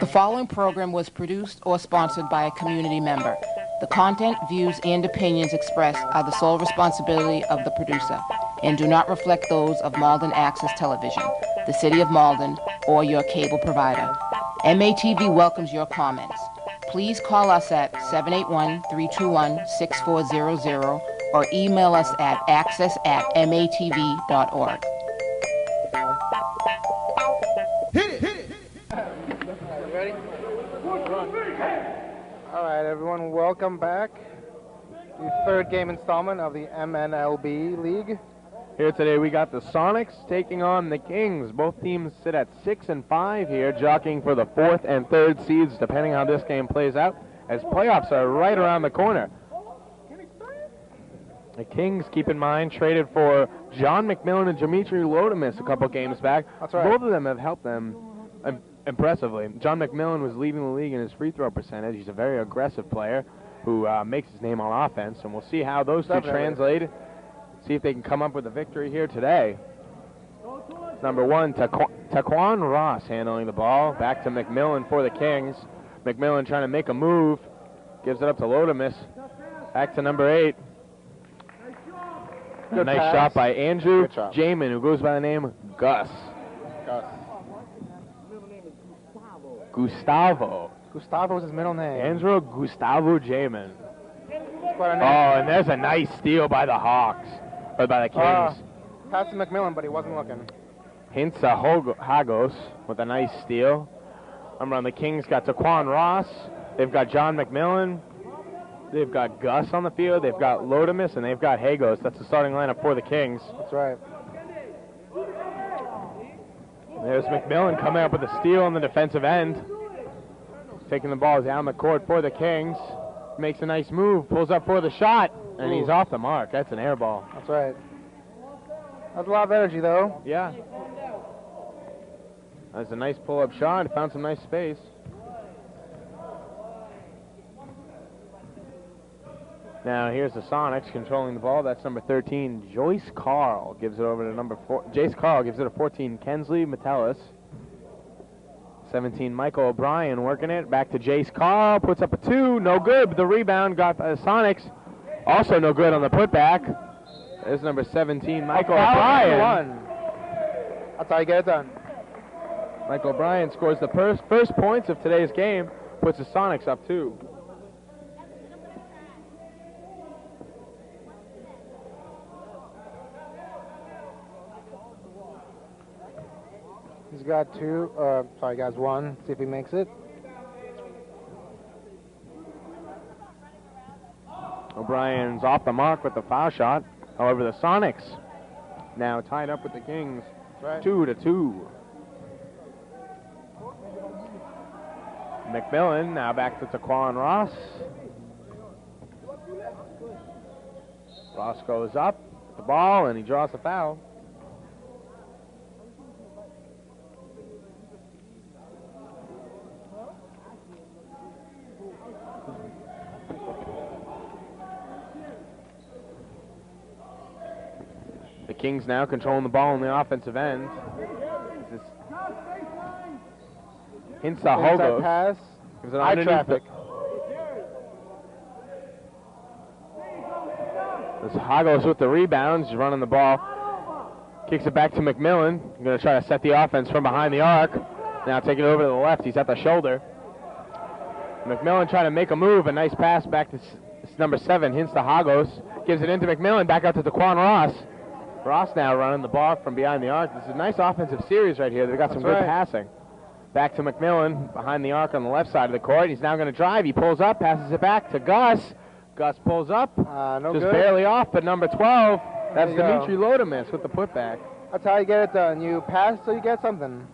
The following program was produced or sponsored by a community member. The content, views, and opinions expressed are the sole responsibility of the producer and do not reflect those of Malden Access Television, the City of Malden, or your cable provider. MATV welcomes your comments. Please call us at 781-321-6400 or email us at access@matv.org. Ready? All right, everyone, welcome back to the third game installment of the MNLB League. Here today we got the Sonics taking on the Kings. Both teams sit at 6 and 5 here, jockeying for the 4th and 3rd seeds, depending how this game plays out, as playoffs are right around the corner. The Kings, keep in mind, traded for John McMillan and Dimitri Lodemus a couple games back. That's right. Both of them have helped them impressively. John McMillan was leading the league in his free throw percentage. He's a very aggressive player who makes his name on offense, and we'll see how those two translate. See if they can come up with a victory here today. Number 1, Taquan Ross handling the ball. Back to McMillan for the Kings. McMillan trying to make a move. Gives it up to Lodemus. Back to number 8. Good nice pass. shot by Andrew Jamin, who goes by the name Gus. Gustavo. Gustavo is his middle name. Andrew Gustavo Jamin. Quite a name. Oh, and there's a nice steal by the Hawks. Or by the Kings. Pass to McMillan, but he wasn't looking. Hinsa Hagos with a nice steal. Remember, on the Kings got Taquan Ross. They've got John McMillan. They've got Gus on the field. They've got Lodemus, and they've got Hagos. That's the starting lineup for the Kings. That's right. There's McMillan coming up with a steal on the defensive end. Taking the ball down the court for the Kings. Makes a nice move, pulls up for the shot, and he's off the mark. That's an air ball. That's right. That's a lot of energy, though. Yeah. That's a nice pull-up shot. Found some nice space. Now here's the Sonics controlling the ball. That's number 13, Joyce Carl. Gives it over to number 4. Jace Carl gives it to 14, Kensley Metellus. 17, Michael O'Brien working it. Back to Jace Carl. Puts up a 2. No good, but the rebound got by the Sonics. Also no good on the putback. There's number 17, Michael O'Brien. That's how you get it done. Michael O'Brien scores the first points of today's game. Puts the Sonics up 2. He's got 2. Sorry, guys, 1. See if he makes it. O'Brien's off the mark with the foul shot. However, the Sonics now tied up with the Kings, 2-2. McMillan now back to Taquan Ross. Ross goes up with the ball, and he draws the foul. The Kings now controlling the ball on the offensive end. Hinsa Hogos. Pass. Gives it High underneath traffic. This Hagos with the rebounds. He's running the ball. Kicks it back to McMillan. Going to try to set the offense from behind the arc. Now taking it over to the left. He's at the shoulder. McMillan trying to make a move. A nice pass back to number 7, Hinsa Hagos. Gives it into McMillan. Back out to Taquan Ross. Ross now running the ball from behind the arc. This is a nice offensive series right here. They've got some good passing. Back to McMillan behind the arc on the left side of the court. He's now going to drive. He pulls up, passes it back to Gus. Gus pulls up. No just good. barely off, but number 12, that's Dimitri go. Lodemus with the putback. That's how you get it done. You pass so you get something.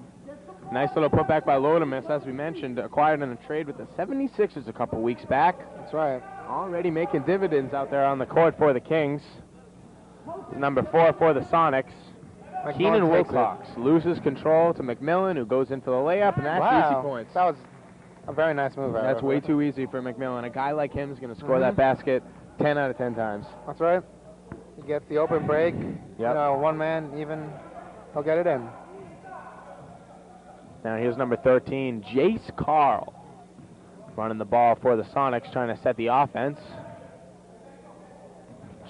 Nice little putback by Lodemus, as we mentioned, acquired in a trade with the 76ers a couple weeks back. That's right. Already making dividends out there on the court for the Kings. Number 4 for the Sonics. Keenan Wilcox loses control to McMillan, who goes in for the layup, and that's easy points. That was a very nice move. That's way too easy for McMillan. A guy like him is going to score that basket 10 out of 10 times. That's right. You get the open break. Yep. You know, one man even, he'll get it in. Now here's number 13, Jace Carl, running the ball for the Sonics, trying to set the offense.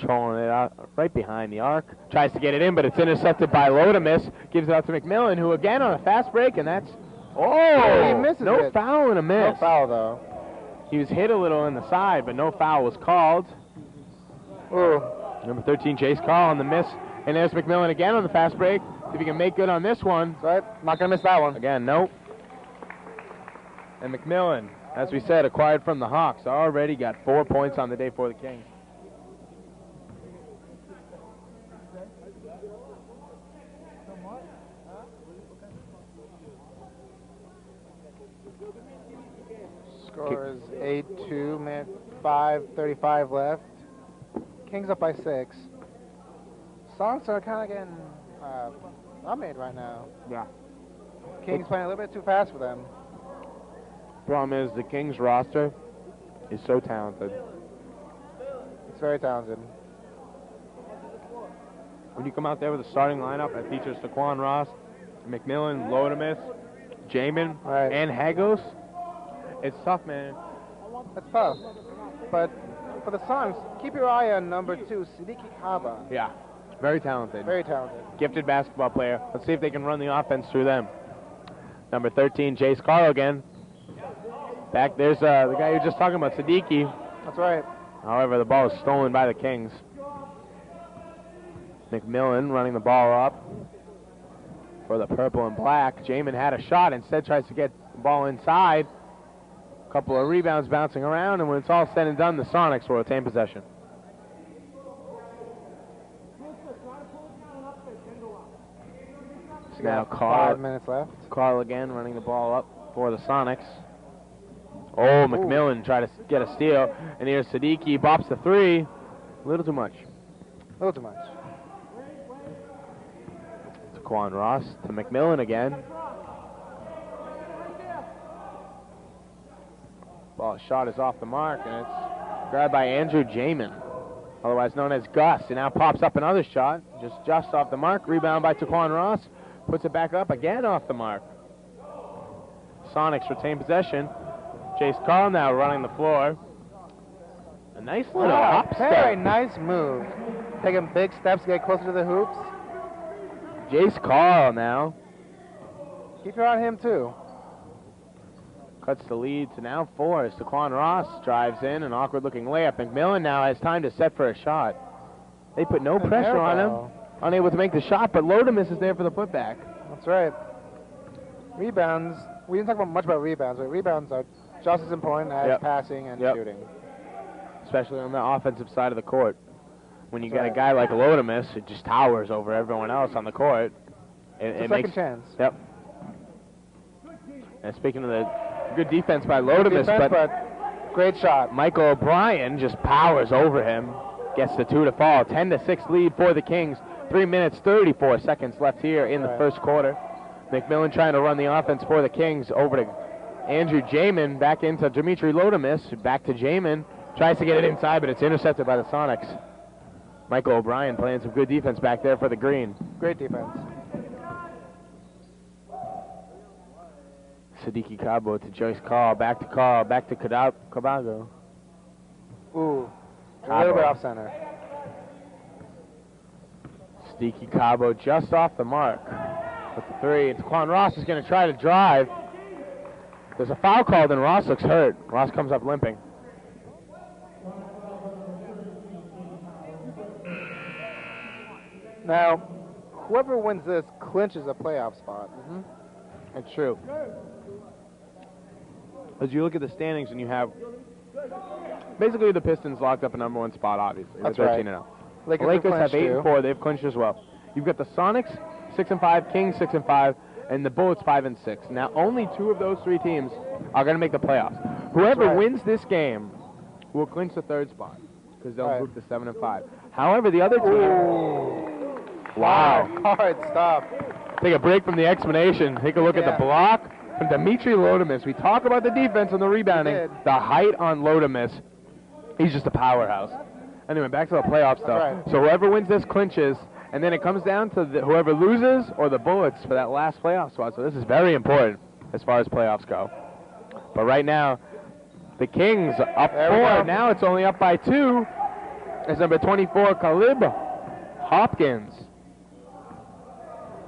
Trolling it out right behind the arc. Tries to get it in, but it's intercepted by Lodemus. Gives it out to McMillan, who again on a fast break, and that's... Oh! He misses no it. foul and a miss. No foul, though. He was hit a little in the side, but no foul was called. Ooh. Number 13, Jace Carl on the miss. And there's McMillan again on the fast break. See if he can make good on this one. That's right. Not going to miss that one. Again, nope. And McMillan, as we said, acquired from the Hawks, already got 4 points on the day for the Kings. Score is 8-2, minute 5:35 left. Kings up by 6. Sonics are kind of getting dominated right now. Yeah. Kings playing a little bit too fast for them. Problem is the Kings roster is so talented. It's very talented. When you come out there with a starting lineup that features Taquan Ross, McMillan, Lodemus, Jamin, Right. and Hagos, it's tough, man. That's tough. But for the Suns, keep your eye on number 2, Siddiqui Kaba. Yeah, very talented. Very talented. Gifted basketball player. Let's see if they can run the offense through them. Number 13, Jace Carl again. Back there's the guy you were just talking about, Siddiqui. That's right. However, the ball is stolen by the Kings. McMillan running the ball up for the purple and black. Jamin had a shot, instead tries to get the ball inside. A couple of rebounds bouncing around, and when it's all said and done, the Sonics will retain possession. So now Carl, 5 minutes left. Carl again running the ball up for the Sonics. Oh, McMillan tried to get a steal, and here's Siddiqui, bops the three. A little too much. A little too much. Taquan Ross to McMillan again. Ball shot is off the mark, and it's grabbed by Andrew Jamin, otherwise known as Gus. And now pops up another shot, just off the mark. Rebound by Taquan Ross. Puts it back up again off the mark. Sonics retain possession. Jace Carl now running the floor. A nice little hop step. Very nice move. Taking big steps to get closer to the hoops. Jace Carl now Keep your eye on him, too. cuts the lead to now 4 as Taquan Ross drives in, an awkward-looking layup. McMillan now has time to set for a shot. They put no pressure on him. Unable to make the shot, but Lodemus is there for the putback. That's right. Rebounds. We didn't talk much about rebounds, but rebounds are just as important as passing and shooting. Especially on the offensive side of the court. When you That's got a right. guy like Lodemus, it just towers over everyone else on the court. It Second makes chance. Yep. And speaking of the good defense by Lodemus, but great shot. Michael O'Brien just powers over him, gets the 2 to fall. 10-6 lead for the Kings. 3 minutes, 34 seconds left here in the first quarter. McMillan trying to run the offense for the Kings over to Andrew Jamin, back into Dimitri Lodemus, back to Jamin. Tries to get it inside, but it's intercepted by the Sonics. Michael O'Brien playing some good defense back there for the Green. Great defense. Siddiqui Cabo to Joyce Carl, back to Cabago. Ooh, a Cabo. little bit off center. Siddiqui Cabo just off the mark with the 3. And Taquan Ross is going to try to drive. There's a foul called, and Ross looks hurt. Ross comes up limping. Now, whoever wins this clinches a playoff spot. It's true. As you look at the standings, and you have basically the Pistons locked up a number 1 spot, obviously. That's They're right. 13-0. Lakers have clinched 8-4. They've clinched as well. You've got the Sonics 6-5, Kings 6-5, and the Bullets 5-6. Now, only 2 of those 3 teams are going to make the playoffs. Whoever wins this game will clinch the 3rd spot because they'll move to 7-5. However, the other team. Wow. Hard stop. Take a break from the explanation. Take a look at the block from Dimitri Lodemus. We talk about the defense and the rebounding. The height on Lodemus, he's just a powerhouse. Anyway, back to the playoff stuff. right. So whoever wins this clinches, and then it comes down to whoever loses or the Bullets for that last playoff spot. So this is very important. as far as playoffs go. But right now, the Kings up There we 4. go. Now it's only up by 2. As number 24, Caleb Hopkins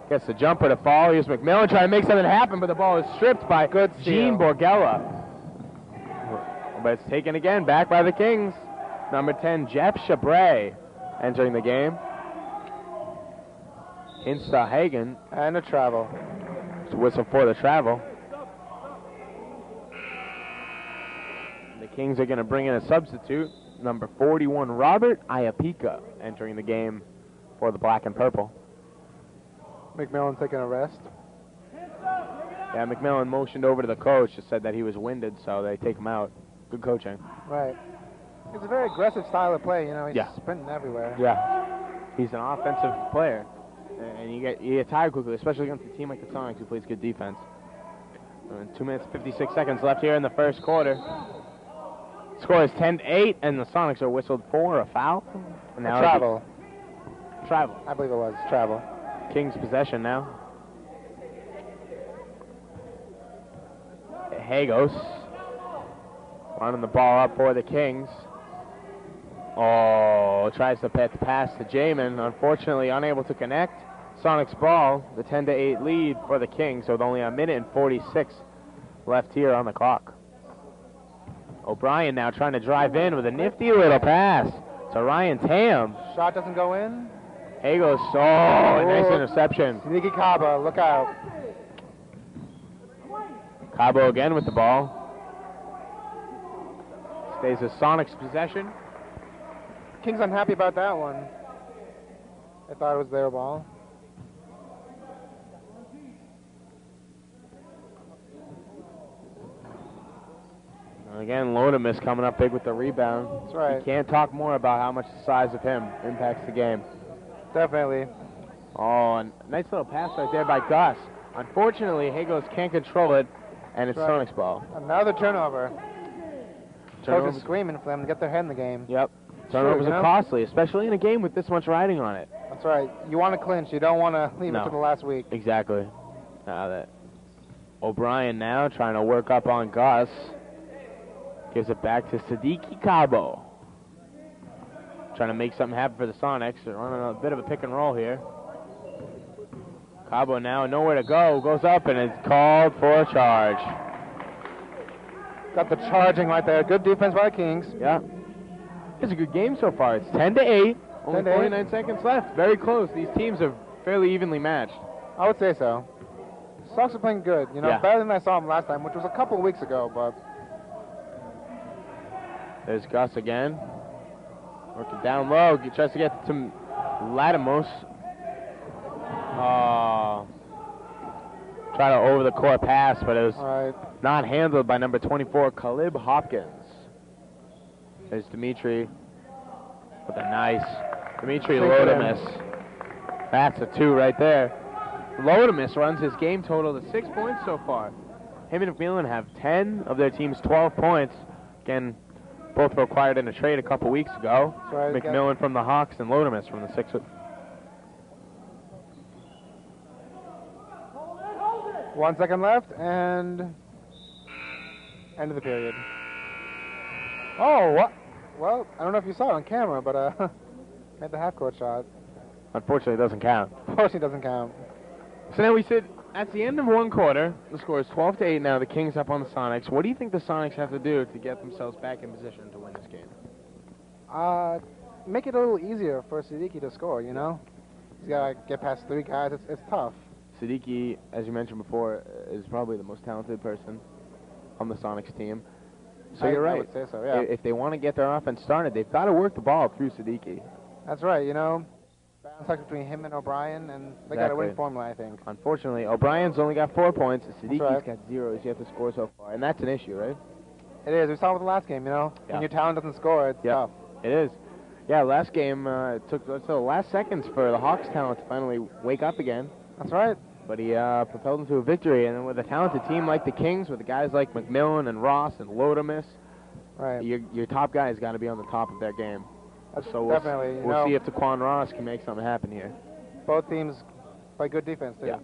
gets the jumper to fall. Here's McMillan trying to make something happen, but the ball is stripped by Good Gene steal. Borgella. But it's taken again, back by the Kings. Number 10, Jeff Chabray entering the game. Insta Hagen. And a travel. Whistle for the travel. The Kings are going to bring in a substitute. Number 41, Robert Iapika, entering the game for the black and purple. McMillan taking a rest. Yeah, McMillan motioned over to the coach, just said that he was winded, so they take him out. Good coaching. Right. It's a very aggressive style of play. You know, he's Yeah. sprinting everywhere. Yeah, he's an offensive player, and you get tired quickly, especially against a team like the Sonics who plays good defense. 2 minutes 56 seconds left here in the first quarter. Score is 10-8, and the Sonics are whistled for a foul. And now Travel. Travel. I believe it was travel. Kings possession now. Hagos running the ball up for the Kings. Oh, tries to pass to Jamin. Unfortunately, unable to connect. Sonics ball, the 10-8 lead for the Kings, with only a minute and 46 left here on the clock. O'Brien now trying to drive in with a nifty little pass to Ryan Tam. Shot doesn't go in. Hagos, oh, nice interception. Sneaky Cabo, look out. Cabo again with the ball. Stays a Sonics possession. Kings unhappy about that one. I thought it was their ball. And again, Lodemus coming up big with the rebound. That's right. You can't talk more about how much the size of him impacts the game. Definitely. Oh, and nice little pass right there by Gus. Unfortunately, Hagos can't control it, and it's That's right. Sonics ball. Another turnover. Turnovers. Coach is screaming for them to get their head in the game. Yep. Turnovers you are know? costly, especially in a game with this much riding on it. That's right. You want to clinch. You don't want to leave No. it to the last week. Exactly. That O'Brien now trying to work up on Gus. Gives it back to Siddiqui Cabo. Trying to make something happen for the Sonics. They're running a bit of a pick and roll here. Cabo now nowhere to go. Goes up and is called for a charge. Got the charging right there. Good defense by the Kings. Yeah. It's a good game so far. It's 10-8. Only 10-8. 49 seconds left. Very close. These teams are fairly evenly matched. I would say so. Sox are playing good. You know, Yeah. better than I saw them last time, which was a couple of weeks ago. But There's Gus again. Working down low. He tries to get to Latimos. Try to over the court pass, but it was all right. not handled by number 24, Caleb Hopkins. There's Dimitri with a nice Dimitri Thank you, Lodemus. That's a 2 right there. Lodemus runs his game total to 6 points so far. Him and McMillan have 10 of their team's 12 points. Again, both were acquired in a trade a couple weeks ago. That's right. McMillan from the Hawks and Lodemus from the Sixers. 1 second left, and end of the period. Oh, what? Well, I don't know if you saw it on camera, but made the half-court shot. Unfortunately, it doesn't count. Unfortunately, doesn't count. So now we sit at the end of one quarter. The score is 12-8 now. The Kings up on the Sonics. What do you think the Sonics have to do to get themselves back in position to win this game? Make it a little easier for Siddiqui to score, you know? He's got to get past 3 guys. It's tough. Siddiqui, as you mentioned before, is probably the most talented person on the Sonics team. So you're right. I would say so, yeah. If they want to get their offense started, they've got to work the ball through Siddiqui. That's right, you know? Balance like between him and O'Brien, and they got to win Exactly. formula, I think. Unfortunately, O'Brien's only got 4 points. Siddiqui's right. got 0. He's yet to score so far, and that's an issue, right? It is. We saw it with the last game, you know? Yeah. When your talent doesn't score, it's Yeah. tough. It is. Yeah, last game it took the last seconds for the Hawks' talent to finally wake up again. That's right. But he propelled them to a victory, and then with a talented team like the Kings, with the guys like McMillan and Ross and Lodemus, Right. your top guys got to be on the top of their game. That's So definitely. You we'll know, see if Taquan Ross can make something happen here. both teams play good defense, too. Yeah.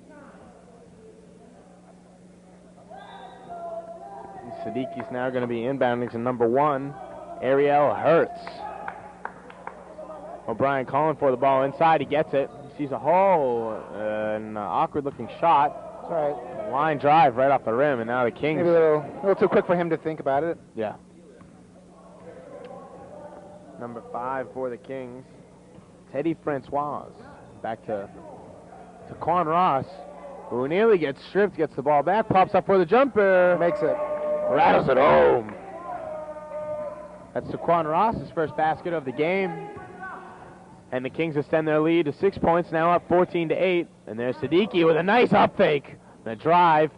Sadiqi's now going to be inbounding to number 1, Ariel Hertz. O'Brien calling for the ball inside. He gets it. He sees a hole, an awkward-looking shot. That's right. Line drive right off the rim, and now the Kings. Maybe a little too quick for him to think about it. Yeah. Number 5 for the Kings, Teddy Francois. Back to Quan Ross, who nearly gets stripped, gets the ball back, pops up for the jumper. Makes it. Rattles it home. That's Quan Ross's first basket of the game. And the Kings extend their lead to 6 points, now up 14-8. And there's Siddiqui with a nice up fake. The drive.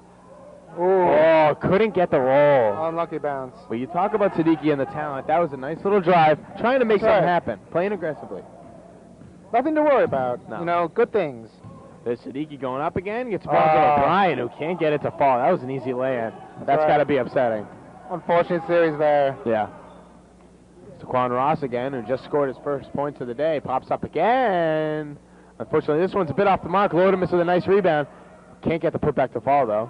Ooh. Oh, couldn't get the roll. Unlucky bounce. Well, you talk about Siddiqui and the talent. That was a nice little drive, trying to make something happen, playing aggressively. Nothing to worry about. No. You know, good things. There's Siddiqui going up again. Gets the ball to O'Brien, who can't get it to fall. That was an easy lay-in. That's got to be upsetting. Unfortunate series there. Yeah. Quan Ross again, who just scored his first points of the day, pops up again. Unfortunately, this one's a bit off the mark. Lodemus with a nice rebound. Can't get the putback to fall, though.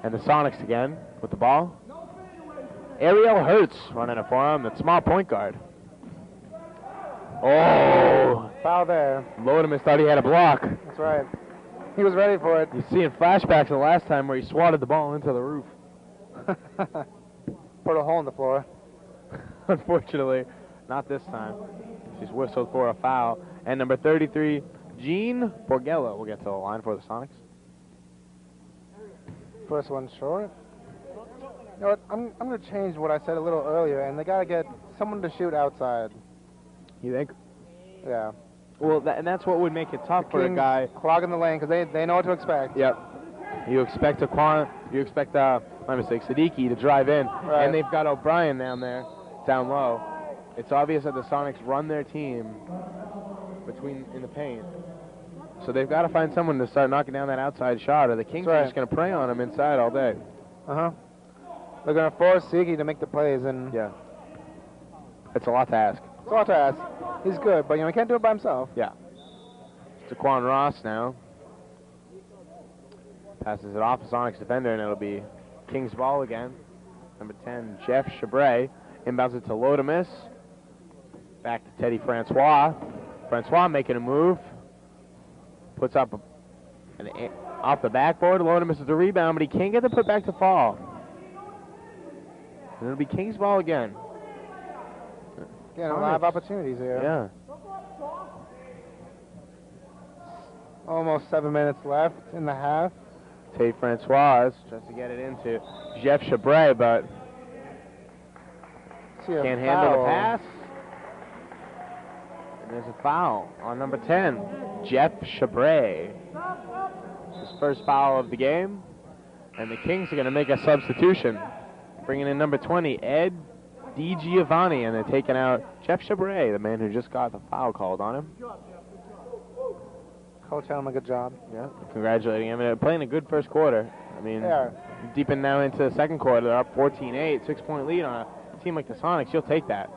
And the Sonics again with the ball. Ariel Hertz running it for him, the small point guard. Oh! Foul there. Lodemus thought he had a block. That's right. He was ready for it. You're seeing flashbacks of the last time where he swatted the ball into the roof. Put a hole in the floor. Unfortunately, not this time. She's whistled for a foul. And number 33, Gene Borgello will get to the line for the Sonics. First one short. You know what? I'm going to change what I said a little earlier, and they got to get someone to shoot outside. You think? Yeah. Well, and that's what would make it tough for a guy clogging the lane because they know what to expect. Yep. You expect my mistake, Siddiqui to drive in, and they've got O'Brien down there, down low. It's obvious that the Sonics run their team in the paint. So they've got to find someone to start knocking down that outside shot, or the Kings are just going to prey on them inside all day. They're going to force Sigi to make the plays, and yeah, it's a lot to ask. It's a lot to ask. He's good, but he can't do it by himself. Yeah. It's Quan Ross now. Passes it off the Sonics defender, and it'll be Kings ball again. Number 10, Jeff Chabray. Inbounds it to Lodemus. Back to Teddy Francois. Francois making a move. Puts up off the backboard. Lodemus with the rebound, but he can't get the putback to fall. And it'll be Kings ball again. Yeah, a lot of opportunities here. Yeah. Almost 7 minutes left in the half. Teddy Francois tries to get it into Jeff Chabray, but can't handle the pass. And there's a foul on number 10, Jeff Chabray. His first foul of the game. And the Kings are going to make a substitution. Bringing in number 20, Ed DiGiovanni, and they're taking out Jeff Chabray, the man who just got the foul called on him. Coach had him a good job. Yeah, congratulating him. They're playing a good first quarter. I mean, deep in now into the second quarter, they're up 14-8, 6-point lead on a team like the Sonics. You'll take that.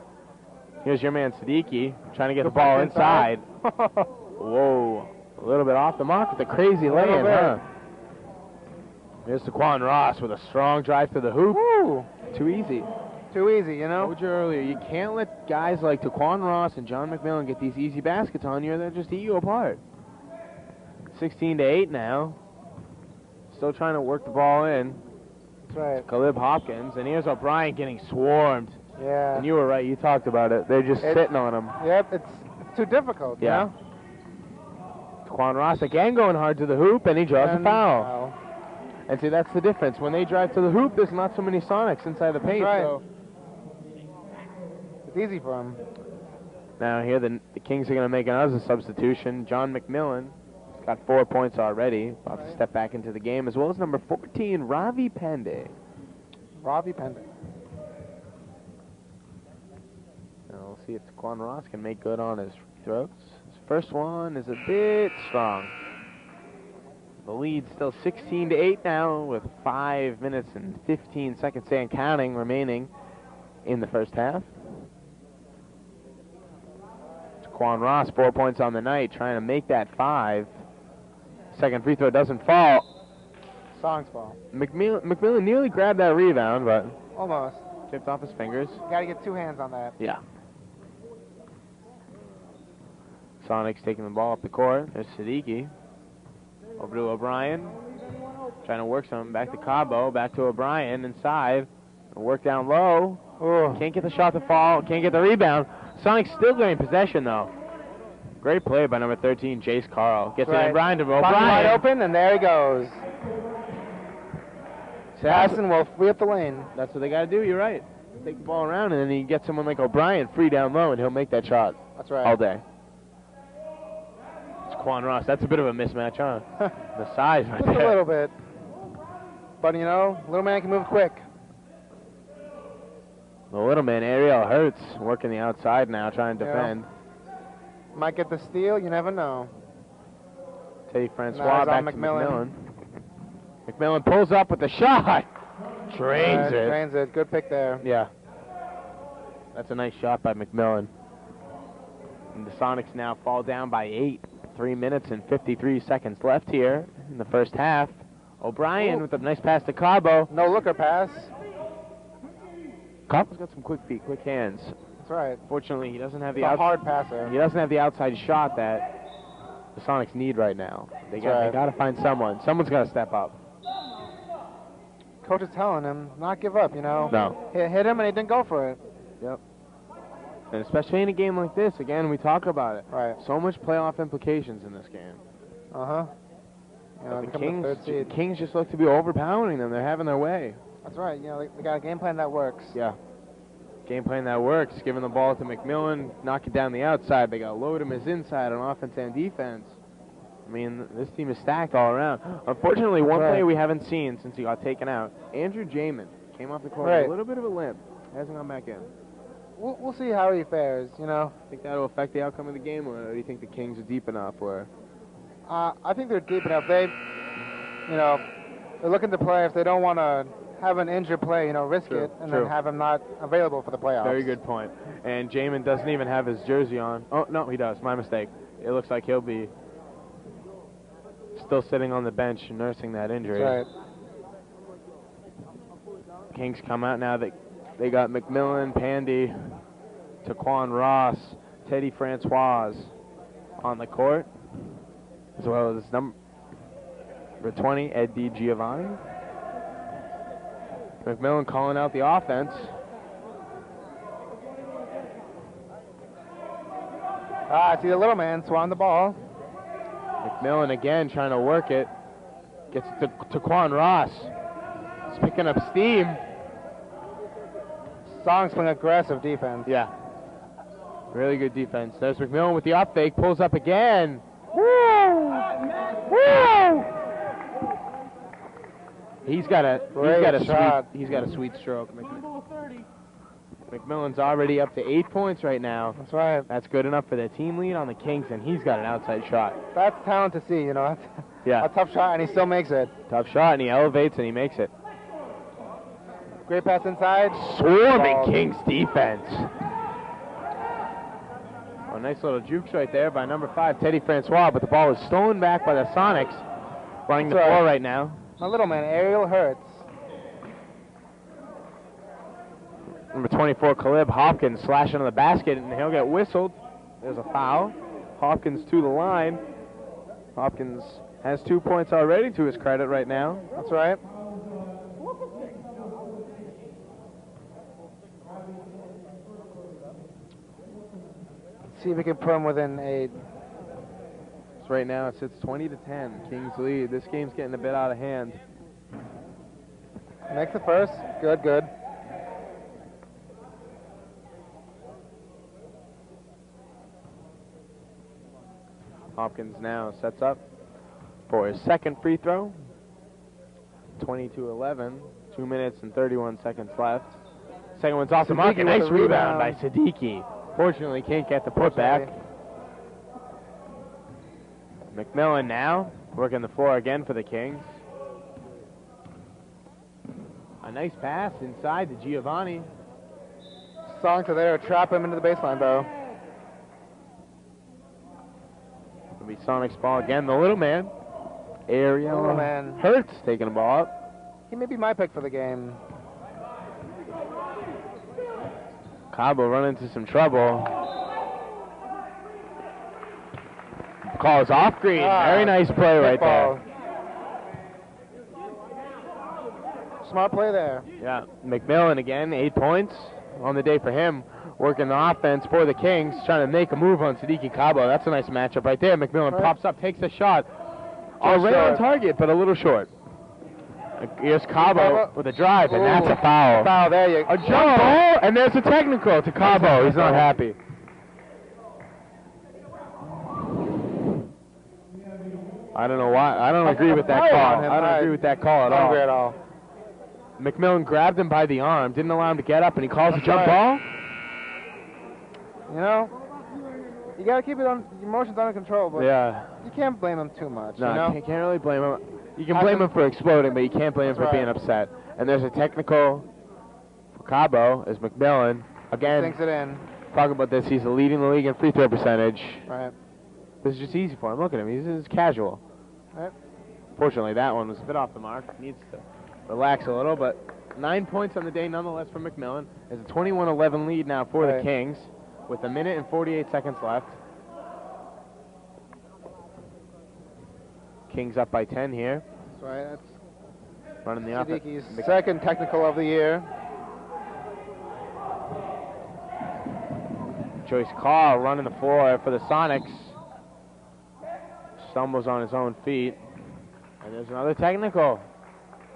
Here's your man Siddiqui trying to get the ball inside. Whoa, a little bit off the mark with the crazy lay-in, huh? Here's Quan Ross with a strong drive to the hoop. Woo. Too easy. Too easy, you know? I told you earlier, you can't let guys like Quan Ross and John McMillan get these easy baskets on you, or they'll just eat you apart. 16-8 now. Still trying to work the ball in. That's right. Caleb Hopkins, and here's O'Brien getting swarmed. Yeah. And you were right, you talked about it. They're just sitting on him. Yep, it's too difficult, you know? Quan Ross again going hard to the hoop, and he draws a foul. And see, that's the difference. When they drive to the hoop, there's not so many Sonics inside the paint. Right. So it's easy for him. now here the Kings are going to make another substitution. John McMillan got 4 points already. About to step back into the game, as well as number 14, Ravi Pandey. Ravi Pandey. Now we'll see if Quan Ross can make good on his free throws. His first one is a bit strong. The lead still 16-8 now, with 5 minutes and 15 seconds and counting remaining in the first half. Quan Ross, 4 points on the night, trying to make that 5. Second free throw doesn't fall. Song's ball. McMillan nearly grabbed that rebound, but Almost. tipped off his fingers. Got to get 2 hands on that. Yeah. Sonics taking the ball up the court. There's Siddiqui. Over to O'Brien. Trying to work something. Back to Cabo. Back to O'Brien inside. Work down low. Ooh. Can't get the shot to fall. Can't get the rebound. Sonics still getting possession, though. Great play by number 13, Jace Carl. Gets it in O'Brien to O'Brien. Wide open, and there he goes. Sassen will free up the lane. That's what they got to do. You're right. Take the ball around, and then you get someone like O'Brien free down low, and he'll make that shot. That's right. All day. It's Quan Ross. That's a bit of a mismatch, huh? The size right Just there. a little bit. But, you know, little man can move quick. The little man, Ariel Hurts, working the outside now, trying to defend. Might get the steal. You never know. Teddy Francois back to McMillan. McMillan pulls up with the shot. Drains it. Drains it. Good pick there. Yeah. That's a nice shot by McMillan. And the Sonics now fall down by 8. 3 minutes and 53 seconds left here in the first half. O'Brien with a nice pass to Cabo. No looker pass. Cabo's got some quick feet, quick hands. That's right. Fortunately, he doesn't have the hard passer. He doesn't have the outside shot that the Sonics need right now. They got to find someone. Someone's got to step up. Coach is telling him not give up, you know. No. Hit him and he didn't go for it. Yep. And especially in a game like this, again, we talk about it. Right. So much playoff implications in this game. Uh-huh. You know, the Kings just look to be overpowering them. They're having their way. That's right. You know, they got a game plan that works. Yeah. Game plan that works. Giving the ball to McMillan, knocking down the outside. They got Lodum as inside on offense and defense. I mean, this team is stacked all around. Unfortunately, one player we haven't seen since he got taken out, Andrew Jamin, came off the court with a little bit of a limp. Hasn't gone back in. We'll see how he fares, you know. Think that'll affect the outcome of the game, or do you think the Kings are deep enough? Or I think they're deep enough. They're looking to play if they don't want to have an injured play, you know, risk it, and then have him not available for the playoffs. Very good point. And Jamin doesn't even have his jersey on. Oh, no, he does. My mistake. It looks like he'll be still sitting on the bench nursing that injury. That's right. Kings come out now. They got McMillan, Pandy, Taquan Ross, Teddy Francois on the court, as well as number 20, Ed DiGiovanni. McMillan calling out the offense. See the little man swan the ball. McMillan again trying to work it. Gets it to Taquan Ross. He's picking up steam. Song's playing aggressive defense. Yeah. Really good defense. There's McMillan with the up fake. Pulls up again. Woo! Woo! He's got a sweet stroke. McMillan's already up to 8 points right now. That's right. That's good enough for the team lead on the Kings, and he's got an outside shot. That's talent to see, you know. Yeah. A tough shot, and he still makes it. Tough shot, and he elevates, and he makes it. Great pass inside. Swarming Kings defense. A nice little jukes right there by number 5, Teddy Francois, but the ball is stolen back by the Sonics. Running the floor right now. My little man, Ariel Hurts. Number 24, Caleb Hopkins, slashing on the basket, and he'll get whistled. There's a foul. Hopkins to the line. Hopkins has 2 points already to his credit right now. That's right. Let's see if we can put him within 8. So right now it sits 20-10. Kings lead. This game's getting a bit out of hand. Makes the first. Good, good. Hopkins now sets up for his second free throw. 20-11. 2 minutes and 31 seconds left. Second one's off the mark. A nice rebound by Siddiqui. Fortunately, can't get the putback. McMillan now working the floor again for the Kings. A nice pass inside to Giovanni. Song to there, trap him into the baseline, though. It'll be Sonic's ball again. The little man area. Oh, man. Hurts taking the ball up. He may be my pick for the game. Cabo run into some trouble. Calls off green. Very nice play right there. Smart play there. Yeah, McMillan again, 8 points on the day for him. Working the offense for the Kings, trying to make a move on Siddiqui Cabo. That's a nice matchup right there. McMillan pops up, takes a shot. Right on target, but a little short. Here's Cabo with a drive, and that's a foul. Foul, there you go. A jump ball, and there's a technical to Cabo. He's not happy. I don't know why. I don't agree with that call. I don't agree with that call at all. I don't agree at all. McMillan grabbed him by the arm, didn't allow him to get up, and he calls a jump ball. You know, you got to keep your emotions under control, but Yeah. you can't blame him too much. No, you know? you can't really blame him. You can blame him for exploding, but you can't blame him for being upset. And there's a technical for Cabo as McMillan, again, Sinks it in. talk about this, he's leading the league in free throw percentage. Right. This is just easy for him. Look at him. He's just casual. Right. Fortunately, that one was a bit off the mark. Needs to relax a little, but 9 points on the day nonetheless for McMillan. There's a 21-11 lead now for the Kings with 1 minute and 48 seconds left. Kings up by 10 here. That's right. That's Running the offense. Siddiqui's second technical of the year. Joyce Carr running the floor for the Sonics. Stumbles on his own feet. And there's another technical.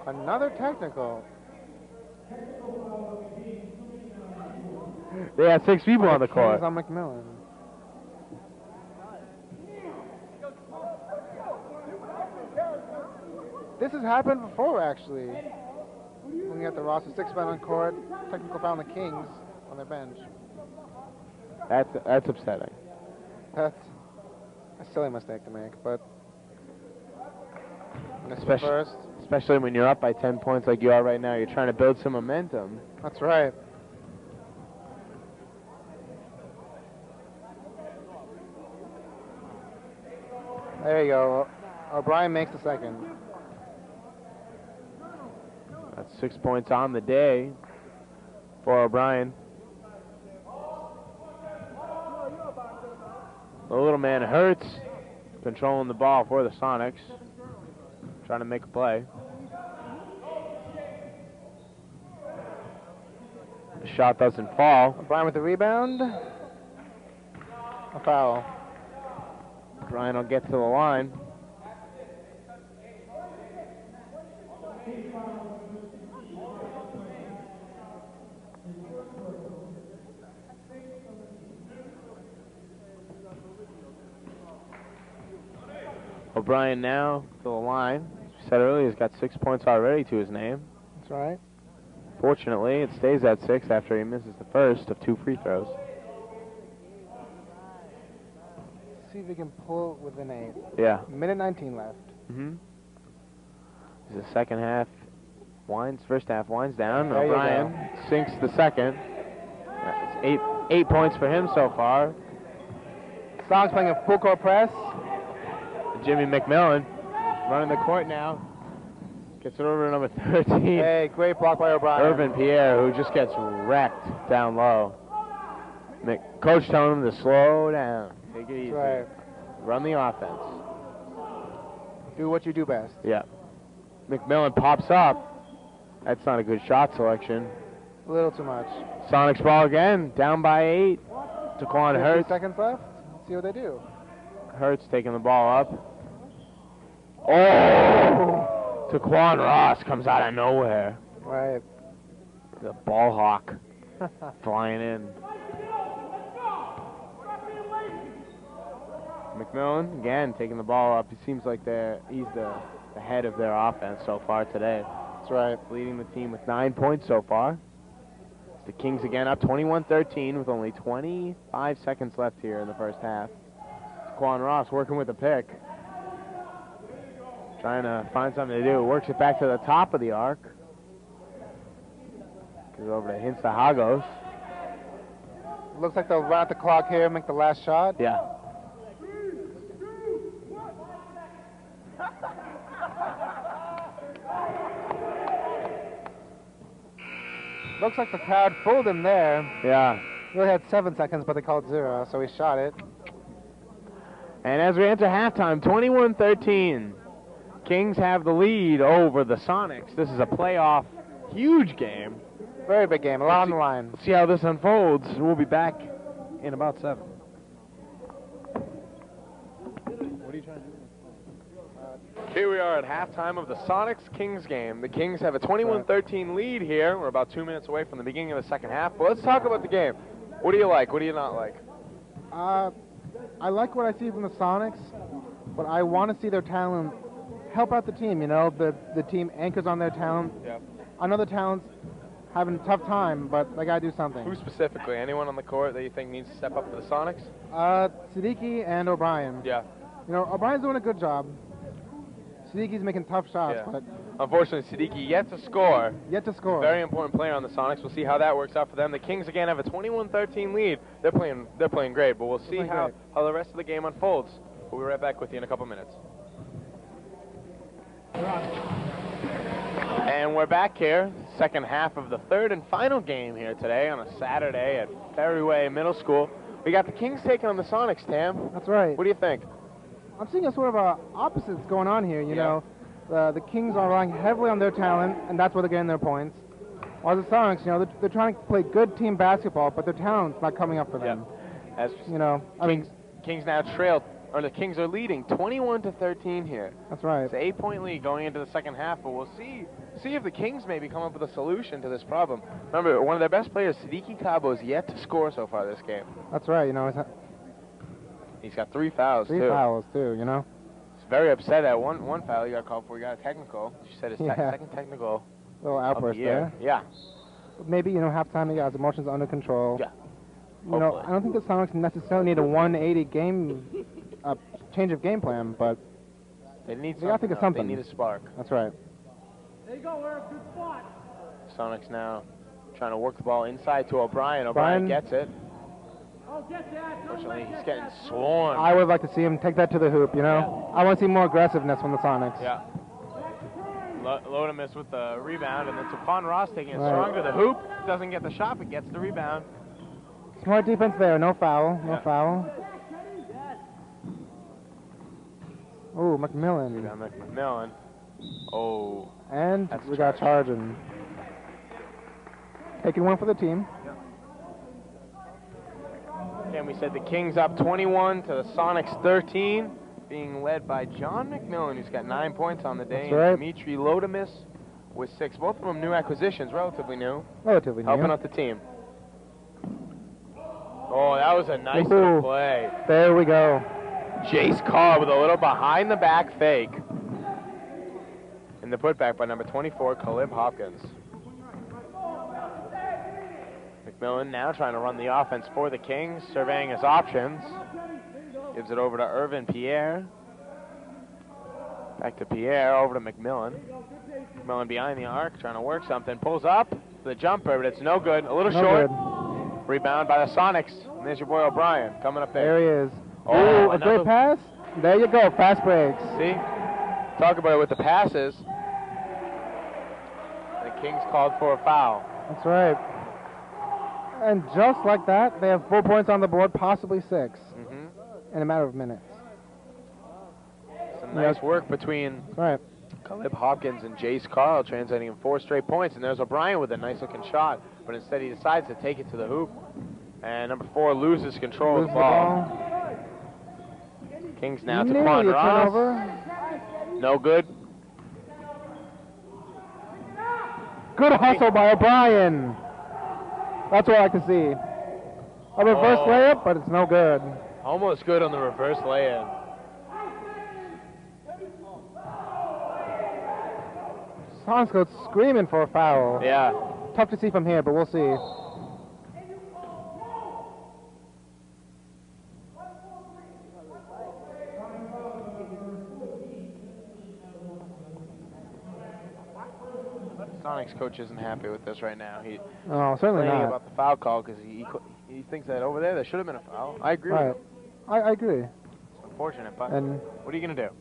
Another technical. They had 6 people on the court. On McMillan. This has happened before, actually. When you got the roster 6 men on court, technical foul on the Kings on their bench. That's upsetting. That's a silly mistake to make, but especially when you're up by 10 points like you are right now, you're trying to build some momentum. That's right. There you go. O'Brien makes the second. That's 6 points on the day for O'Brien. The little man Hurts controlling the ball for the Sonics. Trying to make a play. The shot doesn't fall. O'Brien with the rebound. A foul. O'Brien will get to the line. O'Brien now to the line. As we said earlier, he's got 6 points already to his name. That's right. Fortunately, it stays at 6 after he misses the first of 2 free throws. See if we can pull it within 8. Yeah. Minute 19 left. The second half first half winds down. There O'Brien sinks the second. That's 8 points for him so far. Song's playing a full court press. Jimmy McMillan running the court now. Gets it over to number 13. Hey, great block by O'Brien. Irvin Pierre, who just gets wrecked down low. Coach telling him to slow down. Take it easy. Right. Run the offense. Do what you do best. Yeah. McMillan pops up. That's not a good shot selection. A little too much. Sonics ball again, down by 8. Taquan 50 Hurts. seconds left. Let's see what they do. Hurts taking the ball up. Oh! Taquan Ross comes out of nowhere. Right. The ball hawk flying in. McMillan, again, taking the ball up. It seems like he's the head of their offense so far today. That's right. Leading the team with 9 points so far. The Kings again up 21-13 with only 25 seconds left here in the first half. Taquan Ross working with the pick. Trying to find something to do. Works it back to the top of the arc. Goes over to Hintsa-Hagos. Looks like they'll run out the clock here, make the last shot. Yeah. Looks like the crowd fooled him there. Yeah. Really had 7 seconds, but they called 0, so he shot it. And as we enter halftime, 21-13. Kings have the lead over the Sonics. This is a playoff, huge game. Very big game, a lot on the line. See how this unfolds. We'll be back in about 7. What are you trying to do? Here we are at halftime of the Sonics-Kings game. The Kings have a 21-13 lead here. We're about 2 minutes away from the beginning of the second half. But let's talk about the game. What do you like? What do you not like? I like what I see from the Sonics, but I want to see their talent help out the team. You know, the team anchors on their talent. Yeah. I know the talent's having a tough time, but they got to do something. Who specifically? Anyone on the court that you think needs to step up for the Sonics? Siddiqui and O'Brien. Yeah. You know, O'Brien's doing a good job. Siddiqui's making tough shots, Yeah. but Unfortunately, Siddiqui yet to score. yet to score. Very important player on the Sonics. We'll see how that works out for them. The Kings again have a 21-13 lead. They're playing great, but we'll see how the rest of the game unfolds. We'll be right back with you in a couple minutes. And we're back here, second half of the third and final game here today on a Saturday at Ferryway Middle School. We got the Kings taking on the Sonics, Tam. That's right. What do you think? I'm seeing a sort of opposites going on here, you Yeah. know. The Kings are relying heavily on their talent, and that's where they're getting their points. While the Sonics, you know, they're trying to play good team basketball, but their talent's not coming up for them. As You know, I mean, Kings now trail, or the Kings are leading 21-13 here. that's right. It's an 8-point lead going into the second half, but we'll see if the Kings maybe come up with a solution to this problem. Remember, one of their best players, Siddiqui Cabo, is yet to score so far this game. That's right, you know. He's got 3 fouls, Three too. fouls, too, you know. He's very upset at one foul he got called for. He got a technical. She said his Yeah. second technical Little of the outburst year. there. Yeah. Maybe, you know, halftime he got his emotions under control. Yeah. You know, Hopefully. I don't think the Sonics necessarily need a 180 game change of game plan, but They need They gotta think of something. something. They need a spark. that's right. There you go, Eric. Good spot. Sonics now trying to work the ball inside to O'Brien. O'Brien gets it. Oh, get that. Unfortunately, he's getting swarmed. I would like to see him take that to the hoop, you know. I want to see more aggressiveness from the Sonics. Yeah. Lodemus with the rebound, and then Stephon Ross taking it Right. strong to the hoop. Doesn't get the shot, but gets the rebound. Smart defense there. No foul. No Yeah. foul. Ooh, McMillan. Rebound McMillan. Oh. And That's we got charging. Taking one for the team. And we said the Kings up 21 to the Sonics 13, being led by John McMillan, who's got 9 points on the day, That's right. and Dimitri Lodemus with 6. Both of them new acquisitions, relatively new, Relatively new. helping out the team. Oh, that was a nice Ooh. little play. There we go. Jace Carr with a little behind-the-back fake. And the putback by number 24, Caleb Hopkins. McMillan now trying to run the offense for the Kings, surveying his options. Gives it over to Irvin Pierre. Back to Pierre, over to McMillan. McMillan behind the arc, trying to work something. Pulls up for the jumper, but it's no good. A little No short. good. Rebound by the Sonics. And there's your boy O'Brien coming up There there. he is. Oh, Ooh, a another- great pass. There you go. Fast breaks. See? Talk about it with the passes. The Kings called for a foul. That's right. And just like that, they have 4 points on the board, possibly 6, in a matter of minutes. Some nice work between That's right. Caleb Hopkins and Jace Carl, translating in 4 straight points. And there's O'Brien with a nice looking shot, but instead he decides to take it to the hoop. And number 4 loses control Loses of the the ball. ball. Kings now to Nearly Quan a Ross. turnover. No good. Good hustle by O'Brien. That's what I like to see. A reverse Oh. layup, but it's no good. Almost good on the reverse lay-in. Sonics goes screaming for a foul. Yeah. Tough to see from here, but we'll see. Sonics coach isn't happy with this right now. He's No, certainly complaining not. about the foul call because he thinks that over there should have been a foul. I agree with Right. him. I agree. It's unfortunate, but And what are you going to do?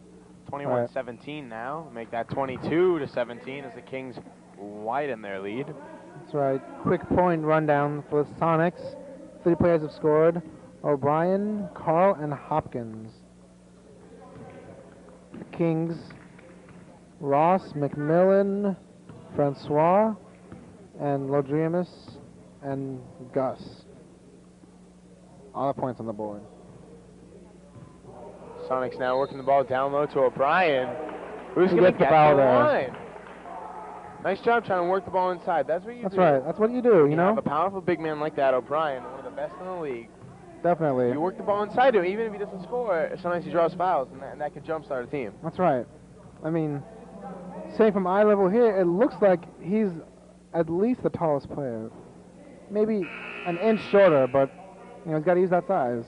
21-17 now. Make that 22-17 as the Kings widen their lead. That's right. Quick point rundown for the Sonics. 3 players have scored. O'Brien, Carl, and Hopkins. The Kings, Ross, McMillan, Francois, and Lodriamus, and Gus. All the points on the board. Sonics now working the ball down low to O'Brien. Who's He going to gets the get foul the there. line? Nice job trying to work the ball inside. That's what you That's do. right. That's what you do, you You know? have a powerful big man like that, O'Brien, one of the best in the league. Definitely. You work the ball inside to him, even if he doesn't score. Sometimes he draws fouls, and that could jumpstart a team. That's right. I mean, saying from eye level here, it looks like he's at least the tallest player. Maybe an inch shorter, but you know he's got to use that size.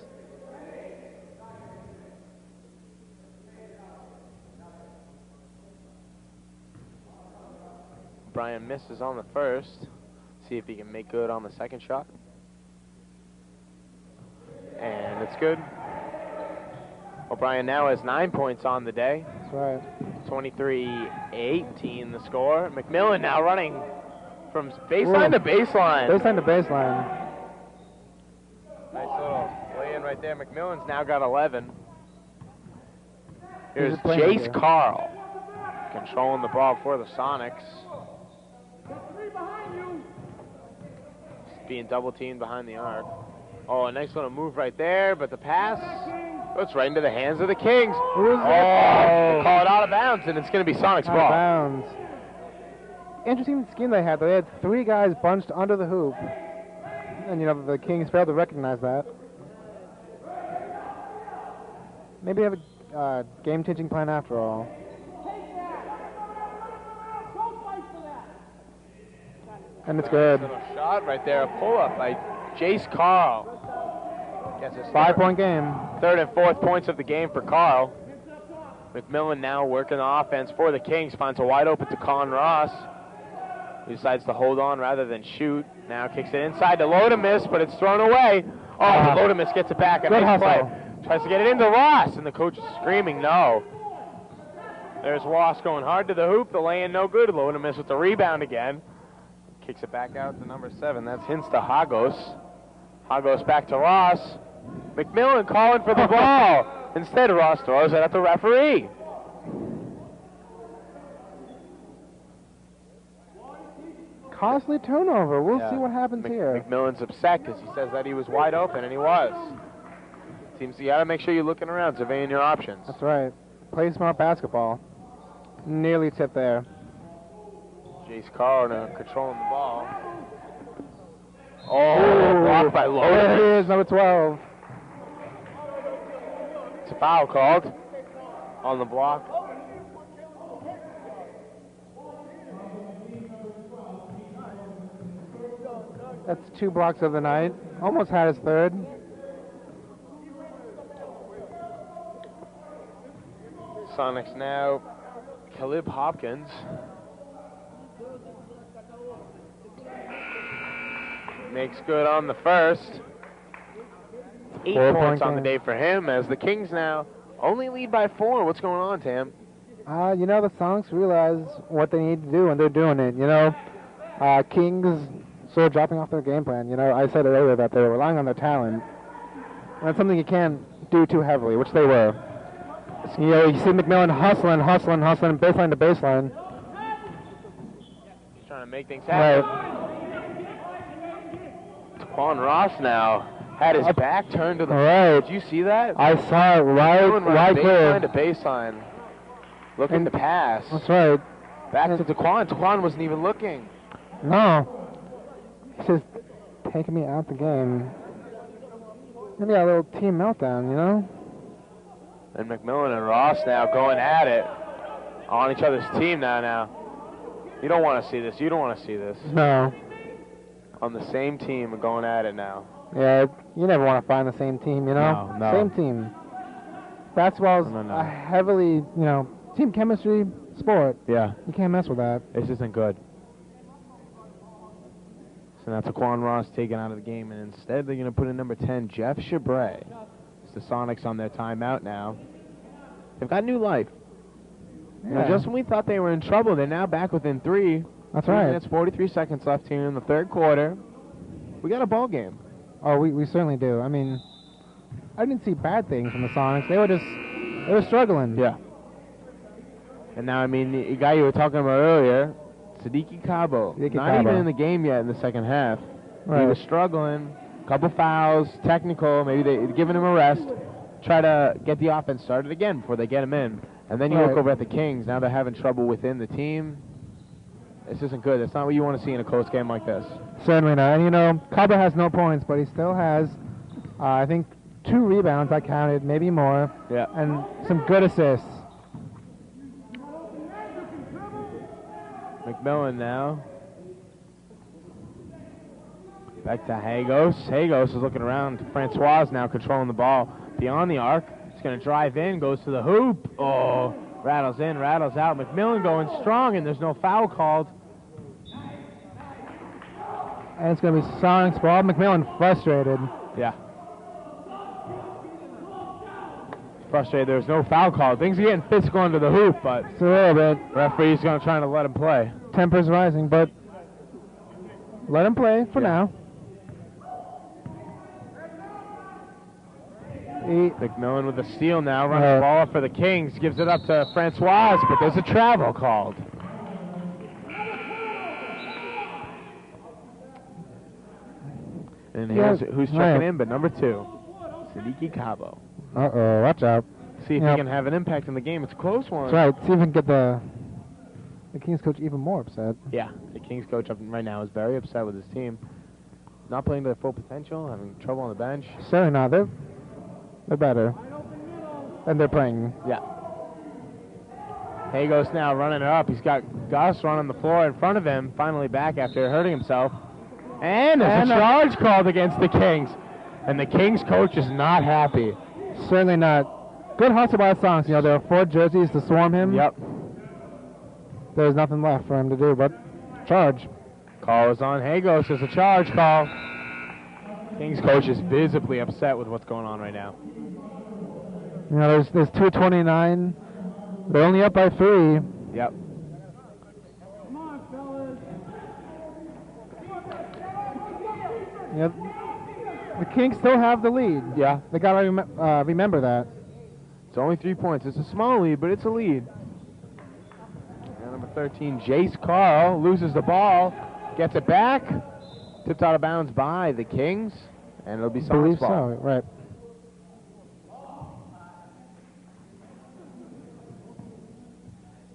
O'Brien misses on the first. See if he can make good on the second shot. And it's good. O'Brien now has 9 points on the day. That's right. 23-18 the score. McMillan now running from baseline to baseline. Baseline to baseline. Nice little lay-in right there. McMillan's now got 11. Here's Who's playing Jace here? Carl controlling the ball for the Sonics. Being double teamed behind the arc. Oh, a nice little move right there, but the pass goes right into the hands of the Kings. Who is Oh, that? they call it out of bounds, and it's going to be Sonics' Out of ball. bounds. Interesting scheme they had. They had 3 guys bunched under the hoop. And, you know, the Kings failed to recognize that. Maybe they have a game-changing plan after all. And it's good. Little shot right there, a pull-up by Jace Carl. Gets his 5-point game. third and fourth points of the game for Carl. McMillan now working the offense for the Kings. Finds a wide open to Con Ross. He decides to hold on rather than shoot. Now kicks it inside to Lodemus, but it's thrown away. Oh, Lodemus gets it back. A Good nice hustle. play. Tries to get it into Ross, and the coach is screaming no. There's Ross going hard to the hoop. The lay-in no good. Lodemus with the rebound again. Kicks it back out to number 7. That's hints to Hagos. Hagos back to Ross. McMillan calling for the ball. Instead, Ross throws it at the referee. Costly turnover. We'll see what happens here. McMillan's upset because he says that he was wide open, and he was. Seems you got to make sure you're looking around, surveying your options. That's right. Play smart basketball. Nearly tipped there. Jace Carl now controlling the ball. Oh, blocked by Oh, there it Lodemus. is, number 12. It's a foul called on the block. That's 2 blocks of the night. Almost had his third. Sonics now. Caleb Hopkins. Makes good on the first. 8 points on the day for him as the Kings now only lead by 4. What's going on, Tam? You know, the Sonics realize what they need to do, and they're doing it. You know, Kings sort of dropping off their game plan. You know, I said earlier that they were relying on their talent. And that's something you can't do too heavily, which they were. You know, you see McMillan hustling, baseline to baseline. He's trying to make things happen. Right. Taquan Ross now had his back turned to the Right. Did you see that? I saw it right baseline clear. to baseline. Looking to pass. That's right. Back to Taquan. Taquan wasn't even looking. No. He's just taking me out the game. Maybe a little team meltdown, you know? And McMillan and Ross now going at it on each other's team now. You don't want to see this. You don't want to see this. No. On the same team and going at it now. Yeah, you never want to find the same team, you know? No. Same team. Basketball's No. a heavily, you know, team chemistry sport. Yeah. You can't mess with that. This isn't good. So now Taquan Ross taken out of the game, and instead they're going to put in number 10, Jeff Chabray. It's the Sonics on their timeout now. They've got new life. You know, Yeah. just when we thought they were in trouble, they're now back within 3. That's 3 right. minutes, 43 seconds left here in the third quarter. We got a ball game. Oh, we certainly do. I mean, I didn't see bad things from the Sonics. They were struggling. Yeah. And now, I mean, the guy you were talking about earlier, Siddiqui Cabo, not even in the game yet in the second half. Right. He was struggling, couple fouls, technical, maybe they giving him a rest, try to get the offense started again before they get him in. And then you look over at the Kings, now they're having trouble within the team. This isn't good. That's not what you want to see in a close game like this. Certainly not. And, you know, Cabo has no points, but he still has, I think, 2 rebounds, I counted, maybe more, Yeah. and some good assists. McMillan now. Back to Hagos. Hagos is looking around. Francois now controlling the ball beyond the arc. He's going to drive in, goes to the hoop. Oh, rattles in, rattles out. McMillan going strong, and there's no foul called. And it's going to be Sonics ball. McMillan frustrated. Yeah. Frustrated there's no foul called. Things are getting physical under the hoop, but It's a little bit. referee's going to try to let him play. Tempers rising, but let him play for now. McMillan with a steal now, running the ball up for the Kings, gives it up to Francois, but there's a travel called. And here's who's checking in, but number 2, Siddiqui Cabo. Uh-oh, watch out. See if he can have an impact in the game. It's a close one. That's right. See if we can get the Kings coach even more upset. Yeah, the Kings coach up right now is very upset with his team. Not playing to their full potential, having trouble on the bench. Certainly not. They're better. And they're playing. Yeah. Hagos now running it up. He's got Gus running the floor in front of him, finally back after hurting himself. And there's a charge called against the Kings. And the Kings coach is not happy. Certainly not. Good hustle by the Sonics. You know, there are 4 jerseys to swarm him. Yep. There's nothing left for him to do but charge. Call is on Hagos. It's a charge call. Kings coach is visibly upset with what's going on right now. You know, there's 2:29. They're only up by 3. Yep. Come on, fellas. You know, the Kings still have the lead. Yeah. They got to remember that. It's only 3 points. It's a small lead, but it's a lead. And number 13, Jace Carl, loses the ball, gets it back, tipped out of bounds by the Kings, and it'll be Sonics ball. So, right.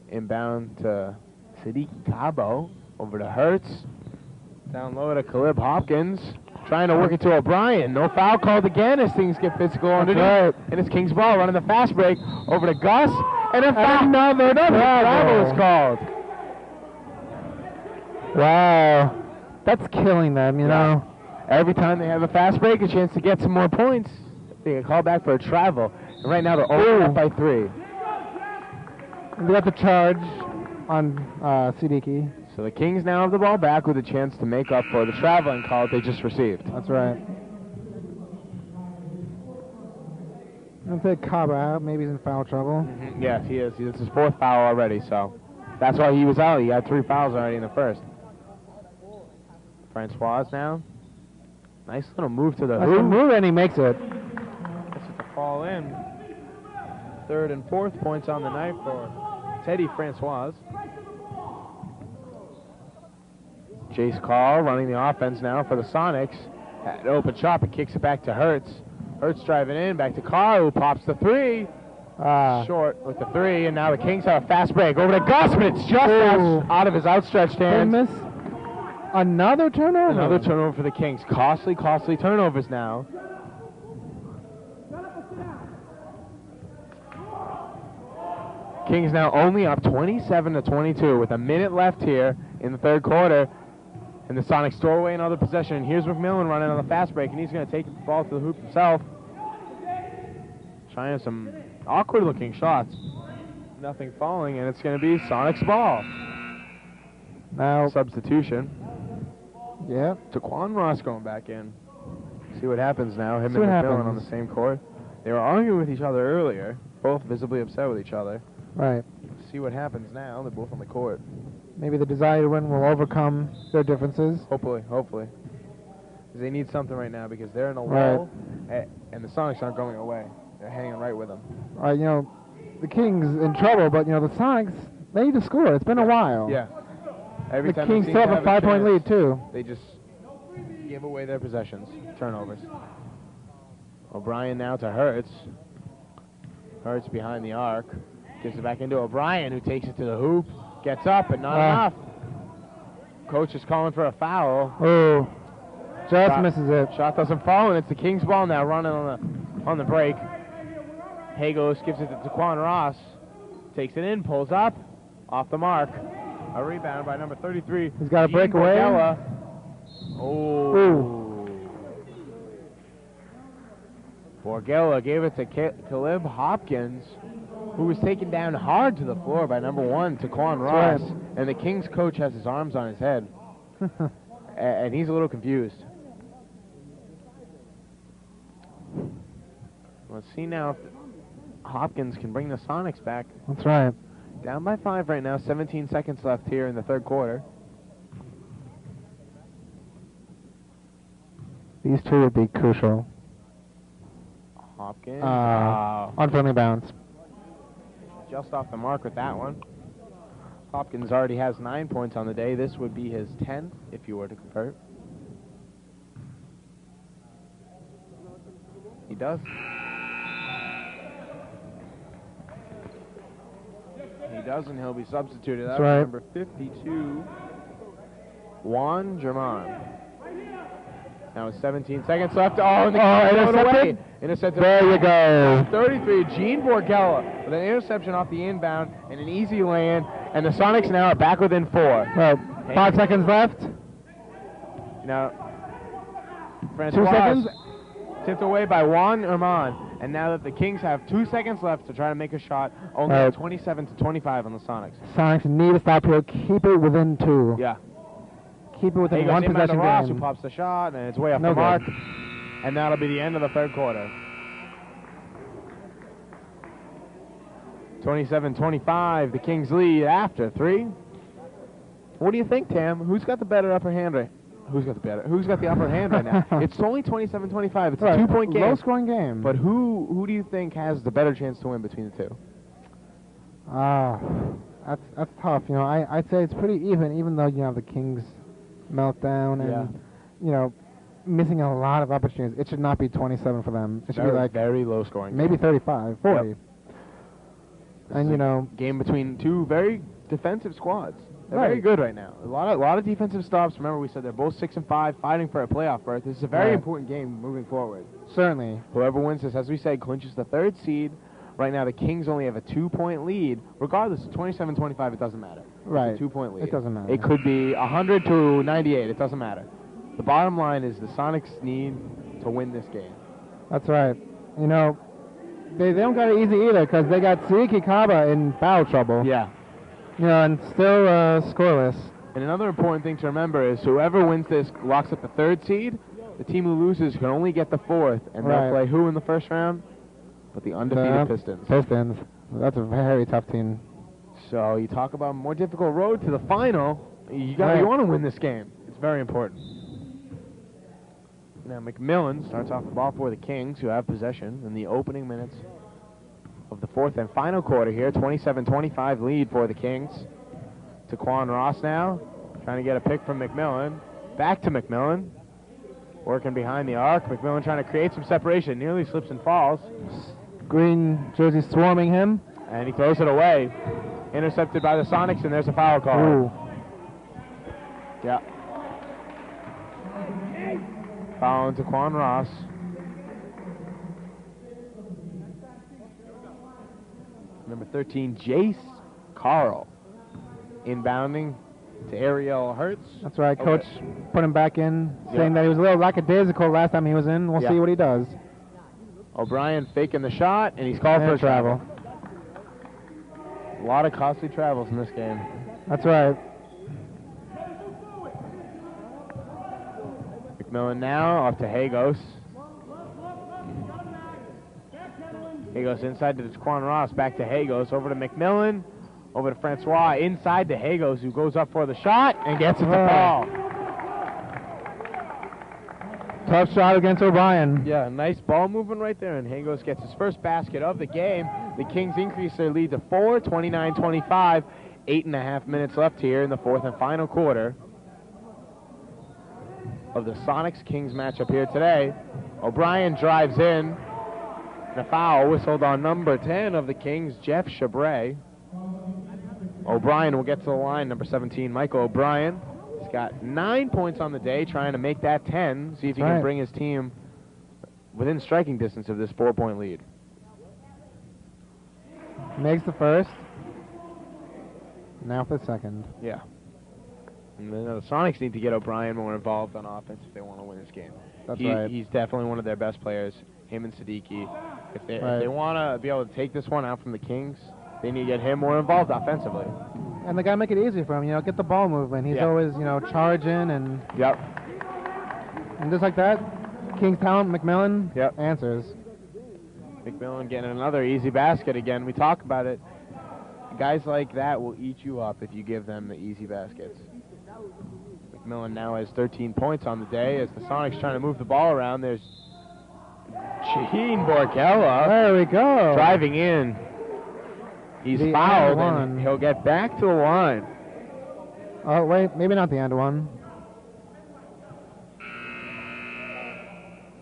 Inbound to Siddiqui Cabo, over to Hertz, down low to Caleb Hopkins, trying to work it to O'Brien. No foul called again as things get physical underneath. Right. And it's Kings ball running the fast break over to Gus, and another travel is called. Wow. That's killing them, you know. Every time they have a fast break, a chance to get some more points, they get called back for a travel. And right now they're only up by 3. They got the charge on Siddiqui. So the Kings now have the ball back with a chance to make up for the traveling call they just received. That's right. I'm going to take Cabo out. Maybe he's in foul trouble. Yes, he is. It's his 4th foul already, so that's why he was out. He had 3 fouls already in the first. Francois now. Nice little move to the Nice little hoop. move, and he makes it. Gets it to fall in. 3rd and 4th points on the night for Teddy Francois. Jace Carl running the offense now for the Sonics. Had an open shot and kicks it back to Hertz. Hertz driving in, back to Carl, who pops the 3. Short with the 3, and now the Kings have a fast break. Over to Gus, but it's just out of his outstretched hand. They miss another turnover. Another turnover for the Kings. Costly turnovers now. Kings now only up 27-22 with a minute left here in the third quarter. And the Sonics store away another possession. And here's McMillan running on the fast break, and he's going to take the ball to the hoop himself. Trying some awkward-looking shots. Nothing falling, and it's going to be Sonics ball. Now, substitution. Yeah. Taquan Ross going back in. See what happens now. Him See and what McMillan happens. on the same court. They were arguing with each other earlier, both visibly upset with each other. Right. See what happens now. They're both on the court. Maybe the desire to win will overcome their differences. Hopefully. 'Cause they need something right now because they're in a Right. lull, and the Sonics aren't going away. They're hanging right with them. You know, the Kings in trouble, but you know the Sonics, they need to score. It's been a while. Yeah. Every The time Kings they still seem to have a 5-point chance, lead too. They just give away their possessions, turnovers. O'Brien now to Hertz. Hertz behind the arc. Gives it back into O'Brien, who takes it to the hoop. Gets up, but not enough. Coach is calling for a foul. Oh, just misses it. Shot doesn't fall, and it's the Kings ball now running on the break. Hagos gives it to Taquan Ross. Takes it in, pulls up, off the mark. A rebound by number 33. He's got a breakaway. Oh. Borgella gave it to Caleb Hopkins, who was taken down hard to the floor by number 1, Taquan Ross. Right. And the Kings coach has his arms on his head. And he's a little confused. Let's see now if Hopkins can bring the Sonics back. That's right. Down by 5 right now, 17 seconds left here in the third quarter. These two would be crucial. Hopkins. Unfriendly bounce. Just off the mark with that one. Hopkins already has 9 points on the day. This would be his 10th if you were to convert. He does. He does, and he'll be substituted. That's right. Number 52, Juan German. Now with 17 seconds left. Oh, and the Kings throw it away. Intercepted. There you go. 33, Gene Borgella with an interception off the inbound and an easy lay-in. And the Sonics now are back within 4. Well, 5 seconds left. Now, 2 Francois seconds. tipped away by Juan German. And now that the Kings have 2 seconds left to try to make a shot, only 27-25 on the Sonics. Sonics need to stop here. Keep it within 2. Yeah. Keep it within He goes 1 inbound to possession Ross, who game. pops the shot, and it's way off No the good. mark. And that'll be the end of the third quarter. 27-25, the Kings lead after 3. What do you think, Tam? Who's got the better upper hand right? Who's got the upper hand right now? It's only 27-25. It's a 2-point game. Low-scoring game. But who do you think has the better chance to win between the two? That's tough. You know, I'd say it's pretty even though you have the Kings meltdown and you know, missing a lot of opportunities. It should not be 27 for them. It should be like very low scoring. maybe 35, 40. Yep. And you know, game between two very defensive squads. They're Right. very good right now. A lot of defensive stops. Remember, we said they're both 6-5, fighting for a playoff berth. This is a very Right. important game moving forward. certainly. Whoever wins this, as we said, clinches the 3rd seed. Right now, the Kings only have a 2-point lead. Regardless, 27-25, it doesn't matter. Right. It's a 2-point lead. It doesn't matter. It could be 100 to 98. It doesn't matter. The bottom line is the Sonics need to win this game. That's right. You know, they don't got it easy either because they got Suiki Kaba in foul trouble. Yeah. You know, and still scoreless. And another important thing to remember is whoever wins this locks up the 3rd seed. The team who loses can only get the 4th, and Right. they'll play who in the first round? But the undefeated Pistons. Pistons. That's a very tough team. So you talk about a more difficult road to the final. You Right. want to win this game. It's very important. Now McMillan starts off the ball for the Kings, who have possession in the opening minutes of the 4th and final quarter here. 27-25 lead for the Kings. Taquan Ross now trying to get a pick from McMillan. Back to McMillan. Working behind the arc. McMillan trying to create some separation. Nearly slips and falls. Green jersey swarming him. And he throws it away. Intercepted by the Sonics, and there's a foul call. Ooh. Yeah. Foul on Taquan Ross. Number 13, Jace Carl. Inbounding to Ariel Hertz. That's right. Okay. Coach put him back in, saying Yeah. that he was a little lackadaisical last time he was in. We'll Yeah. see what he does. O'Brien faking the shot, and he's called for a And travel. A lot of costly travels in this game. That's right. McMillan now off to Hagos. Hagos inside to Taquan Ross, back to Hagos, over to McMillan. Over to Francois, inside to Hagos, who goes up for the shot and gets it to fall. Tough shot against O'Brien. Yeah, nice ball movement right there, and Hagos gets his first basket of the game. The Kings increase their lead to 4, 29-25. 8.5 minutes left here in the fourth and final quarter of the Sonics-Kings matchup here today. O'Brien drives in, and a foul whistled on number 10 of the Kings, Jeff Chabray. O'Brien will get to the line, number 17, Michael O'Brien. He's got 9 points on the day, trying to make that 10, see if he can bring his team within striking distance of this 4-point lead. Makes the first. Now for the second. Yeah. And then the Sonics need to get O'Brien more involved on offense if they want to win this game. That's right. He's definitely one of their best players, him and Siddiqui. If they want to be able to take this one out from the Kings, they need to get him more involved offensively. And they got to make it easy for him, get the ball movement. He's always, charging and... Yep. And just like that, King's talent, McMillan, answers. McMillan getting another easy basket again. We talk about it. Guys like that will eat you up if you give them the easy baskets. McMillan now has 13 points on the day as the Sonics trying to move the ball around. There's Gene Borgella. There we go. Driving in. He's fouled, and he'll get back to the line. Oh, wait, maybe not the end one.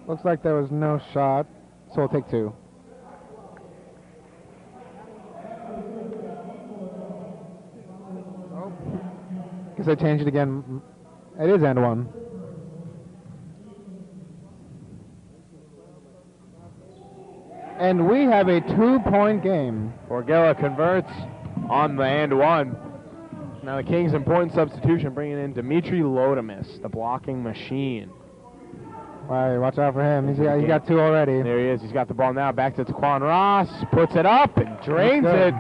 Looks like there was no shot, so we'll take two. Oh. Guess I changed it again. It is end one. And we have a 2-point game. Borgella converts on the and one. Now the Kings' important substitution bringing in Dimitri Lodemus, the blocking machine. All right, watch out for him. He's got two already. There he is. He's got the ball now. Back to Taquan Ross. Puts it up and drains it.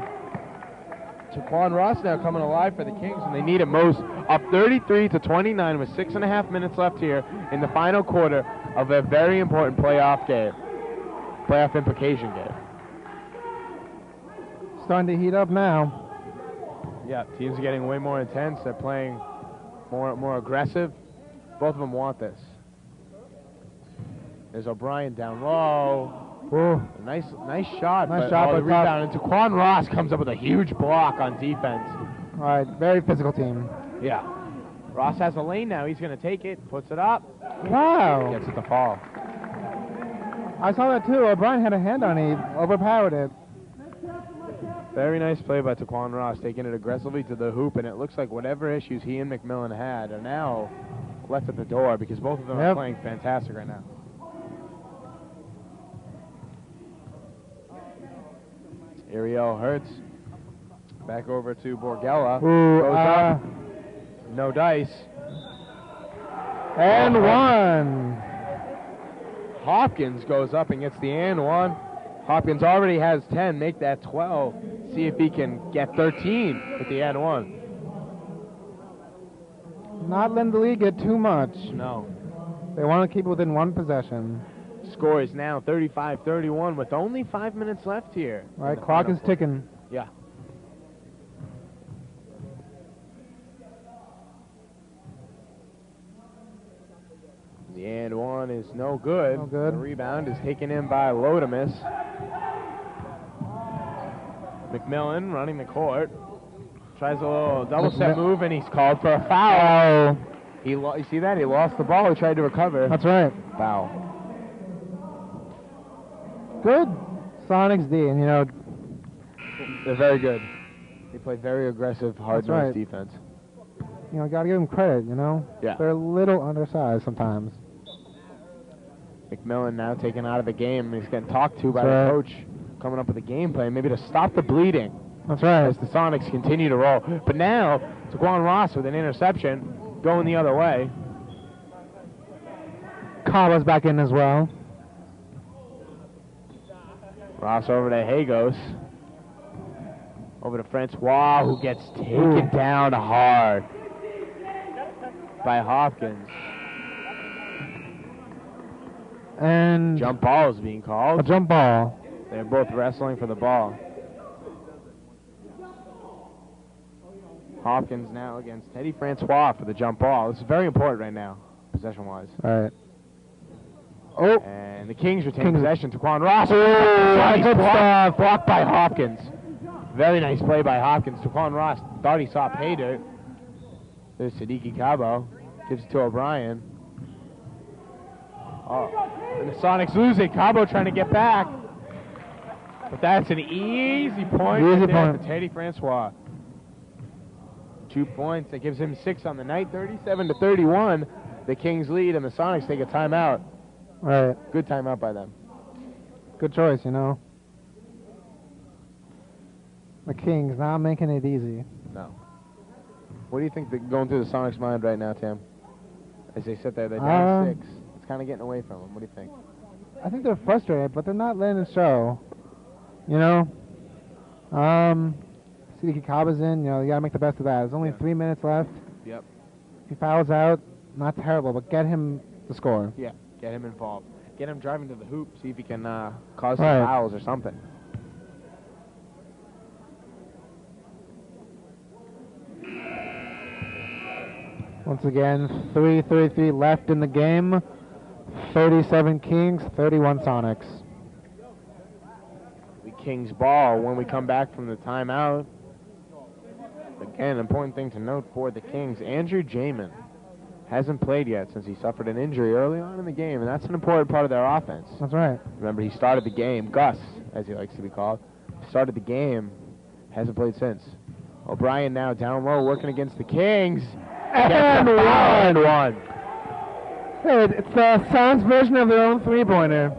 Taquan Ross now coming alive for the Kings, and they need it most. Up 33-29 with 6.5 minutes left here in the final quarter of a very important playoff game. Playoff implication game. Starting to heat up now. Yeah, teams are getting way more intense. They're playing more aggressive. Both of them want this. There's O'Brien down low. Ooh. Nice shot. Nice shot, the but rebound. And Taquan Ross comes up with a huge block on defense. All right, very physical team. Yeah. Ross has a lane now. He's going to take it, puts it up. Wow. Gets it to fall. I saw that too. O'Brien had a hand on it. He overpowered it. Very nice play by Taquan Ross, taking it aggressively to the hoop, and it looks like whatever issues he and McMillan had are now left at the door because both of them are playing fantastic right now. Ariel Hertz back over to Borgella. Ooh, goes up. No dice. And one. Hopkins goes up and gets the and one. Hopkins already has 10, make that 12. See if he can get 13 with the and one. Not letting the lead get too much. No. They want to keep it within one possession. Score is now 35-31 with only 5 minutes left here. All right, clock is ticking. Yeah. The and one is no good. No good. The rebound is taken in by Lodemus. McMillan running the court. Tries a little double step move, and he's called for a foul. You see that? He lost the ball. He tried to recover. That's right. Foul. Good Sonics D, and they're very good. They play very aggressive, hard-nosed defense. Got to give them credit, Yeah. They're a little undersized sometimes. McMillan now taken out of the game. He's getting talked to by the coach, coming up with a game plan, maybe to stop the bleeding. That's right. As the Sonics continue to roll. But now, Taquan Ross with an interception, going the other way. Kawa's back in as well. Ross over to Hagos. Over to Francois, who gets taken down hard by Hopkins. And jump ball is being called. A jump ball. They're both wrestling for the ball. Hopkins now against Teddy Francois for the jump ball. This is very important right now, possession-wise. All right. Oh. And the Kings retain possession. Taquan Ross. Blocked by Hopkins. Very nice play by Hopkins. Taquan Ross thought he saw pay dirt. There's Siddiqui Cabo. Gives it to O'Brien. Oh. And the Sonics lose it. Cabo trying to get back. But that's an easy point for Teddy Francois. 2 points. That gives him 6 on the night. 37-31. The Kings lead, and the Sonics take a timeout. Right. Good timeout by them. Good choice, you know. The Kings not making it easy. No. What do you think going through the Sonics' mind right now, Tim? As they sit there, they're down 6. It's kind of getting away from them. What do you think? I think they're frustrated, but they're not letting it show. You know? Siddiqui Caba's in, you know, you got to make the best of that. There's only 3 minutes left. Yep. If he fouls out, not terrible, but get him the score. Yeah, get him involved. Get him driving to the hoop, see if he can cause some fouls or something. Once again, 3:33 left in the game. 37 Kings, 31 Sonics. The Kings ball when we come back from the timeout. Again, an important thing to note for the Kings, Andrew Jamin hasn't played yet since he suffered an injury early on in the game, and that's an important part of their offense. That's right. Remember, he started the game, Gus, as he likes to be called, started the game, hasn't played since. O'Brien now down low, working against the Kings. And one. Hey, it's the Suns' version of their own three-pointer.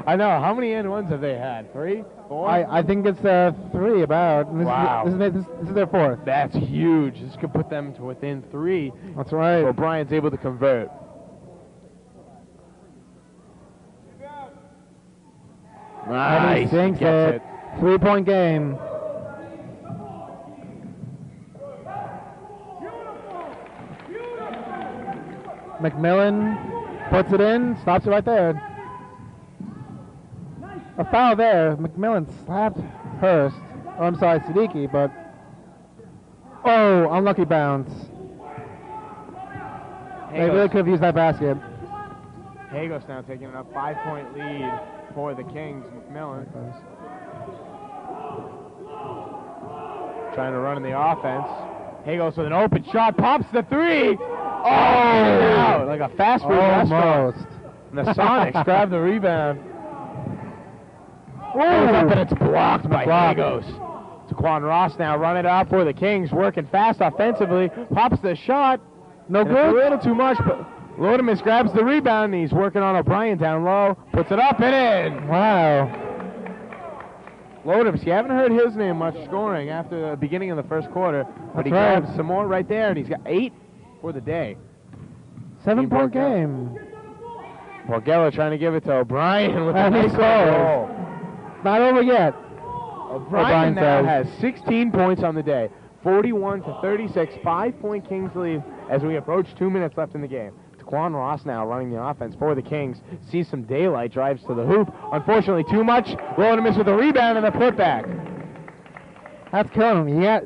I know. How many and ones have they had? 3? 4? I think it's 3 about. Wow. This is their 4th. That's huge. This could put them to within 3. That's right. O'Brien's able to convert. Nice. And he sinks it. 3-point game. McMillan puts it in, stops it right there. A foul there. McMillan slapped Hurst. Oh, I'm sorry, Siddiqui, but... Oh, unlucky bounce. They really could have used that basket. Hagos now taking a 5-point lead for the Kings. McMillan trying to run in the offense. Hagos with an open shot, pops the 3. Oh, out like a fast food restaurant. And the Sonics grab the rebound. Up and it's blocked by Hagos. Taquan Ross now running it out for the Kings, working fast offensively. Pops the shot. No good. A little too much, but Lodemus grabs the rebound, and he's working on O'Brien down low. Puts it up and in. Wow. Lodemus, you haven't heard his name much scoring after the beginning of the first quarter, but he grabs some more right there, and he's got 8 for the day. 7-point game. Borgello trying to give it to O'Brien with a nice goal. Not over yet. O'Brien now has 16 points on the day. 41-36, 5-point Kings lead as we approach 2 minutes left in the game. Taquan Ross now running the offense for the Kings. Sees some daylight, drives to the hoop. Unfortunately, too much. Lodemus with a rebound and a putback. That's killing him. Yeah,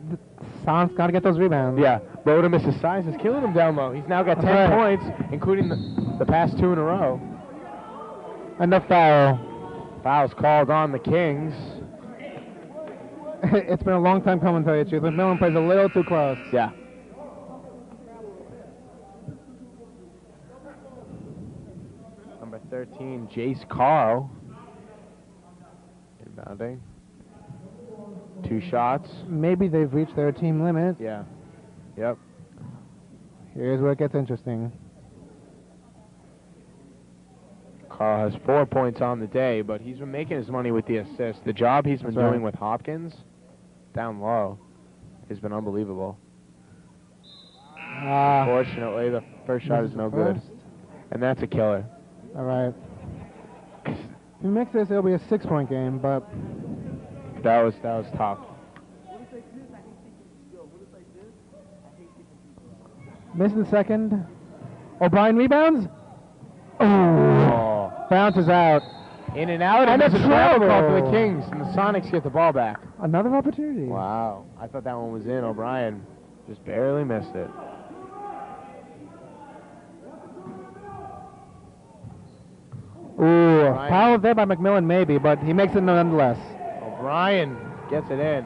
Son's got to get those rebounds. Yeah, Lodemus' size is killing him down low. He's now got 10 points, including the past 2 in a row. And the foul. Foul's called on the Kings. It's been a long time coming, to tell you the truth. McMillan plays a little too close. Yeah. Number 13, Jace Carl. Inbounding. 2 shots. Maybe they've reached their team limit. Yeah. Yep. Here's where it gets interesting. Carl has 4 points on the day, but he's been making his money with the assist. The job he's been doing with Hopkins down low has been unbelievable. Unfortunately, the first shot is no good. And that's a killer. All right. If he makes this, it'll be a 6-point game, but... That was tough. Missing the second. O'Brien rebounds. Oh. Bounces out. In and out, and it's a travel call for the Kings, and the Sonics get the ball back. Another opportunity. Wow. I thought that one was in. O'Brien Just barely missed it. Ooh, foul there by McMillan maybe, but he makes it nonetheless. O'Brien gets it in.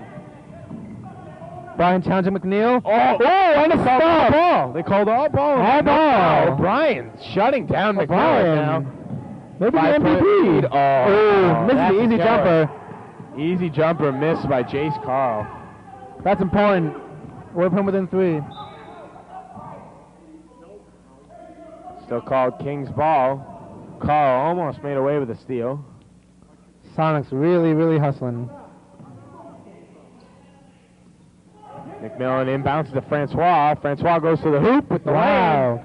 Brian challenging McNeil. Oh, and a stop. Ball. They called all ball. All ball. O'Brien shutting down McMillan now. Maybe the MVP. Oh, misses the easy jumper. Easy jumper missed by Jace Carl. That's important. Whip him within 3. Still called King's ball. Carl almost made away with a steal. Sonics really, really hustling. McMillan inbounds to Francois. Francois goes to the hoop with the lane.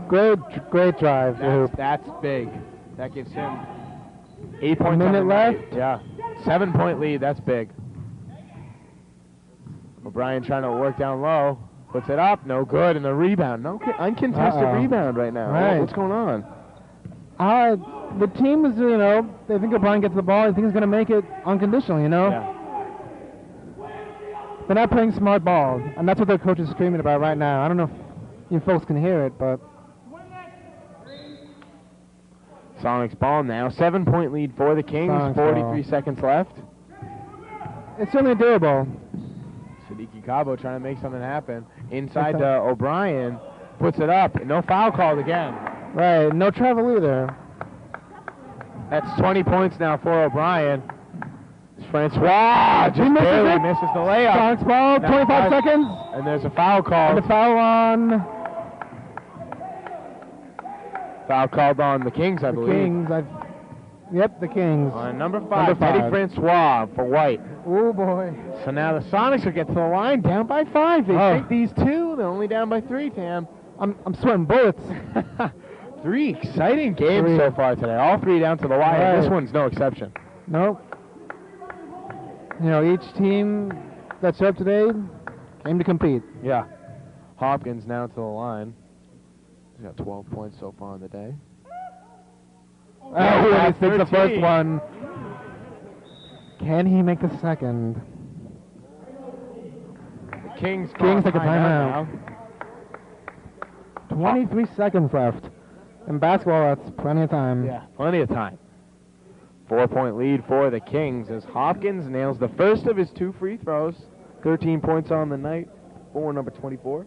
Great drive. That's big. That gives him 8 points. A minute left. Yeah. 7-point lead. That's big. O'Brien trying to work down low. Puts it up. No good. And the rebound. No uncontested rebound right now. Right. What's going on? The team is, they think O'Brien gets the ball. They think he's going to make it unconditional, Yeah. They're not playing smart ball, and that's what their coach is screaming about right now. I don't know if you folks can hear it, but... Sonics ball now. 7-point lead for the Kings. Sonics 43 ball. seconds left. It's certainly doable. Siddiqui Cabo trying to make something happen. Inside to O'Brien. Puts it up. No foul called again. Right, no travel either. That's 20 points now for O'Brien. Francois just barely misses the layup. Sonics ball, 25 seconds. And there's a foul called. And a foul on... Foul called on the Kings, I believe. Kings. Yep, the Kings. On number 5, Eddie Francois for White. Oh, boy. So now the Sonics will get to the line down by 5. They take these 2. They're only down by 3, Tam. I'm sweating bullets. 3 exciting games so far today. All 3 down to the wire. This one's no exception. Nope. Each team that showed up today came to compete. Yeah. Hopkins now to the line. He's got 12 points so far in the day. Oh, he takes the first one. Can he make the second? The Kings take a timeout. 23 seconds left. In basketball, that's plenty of time. Yeah, plenty of time. 4-point lead for the Kings as Hopkins nails the first of his 2 free throws. 13 points on the night for number 24.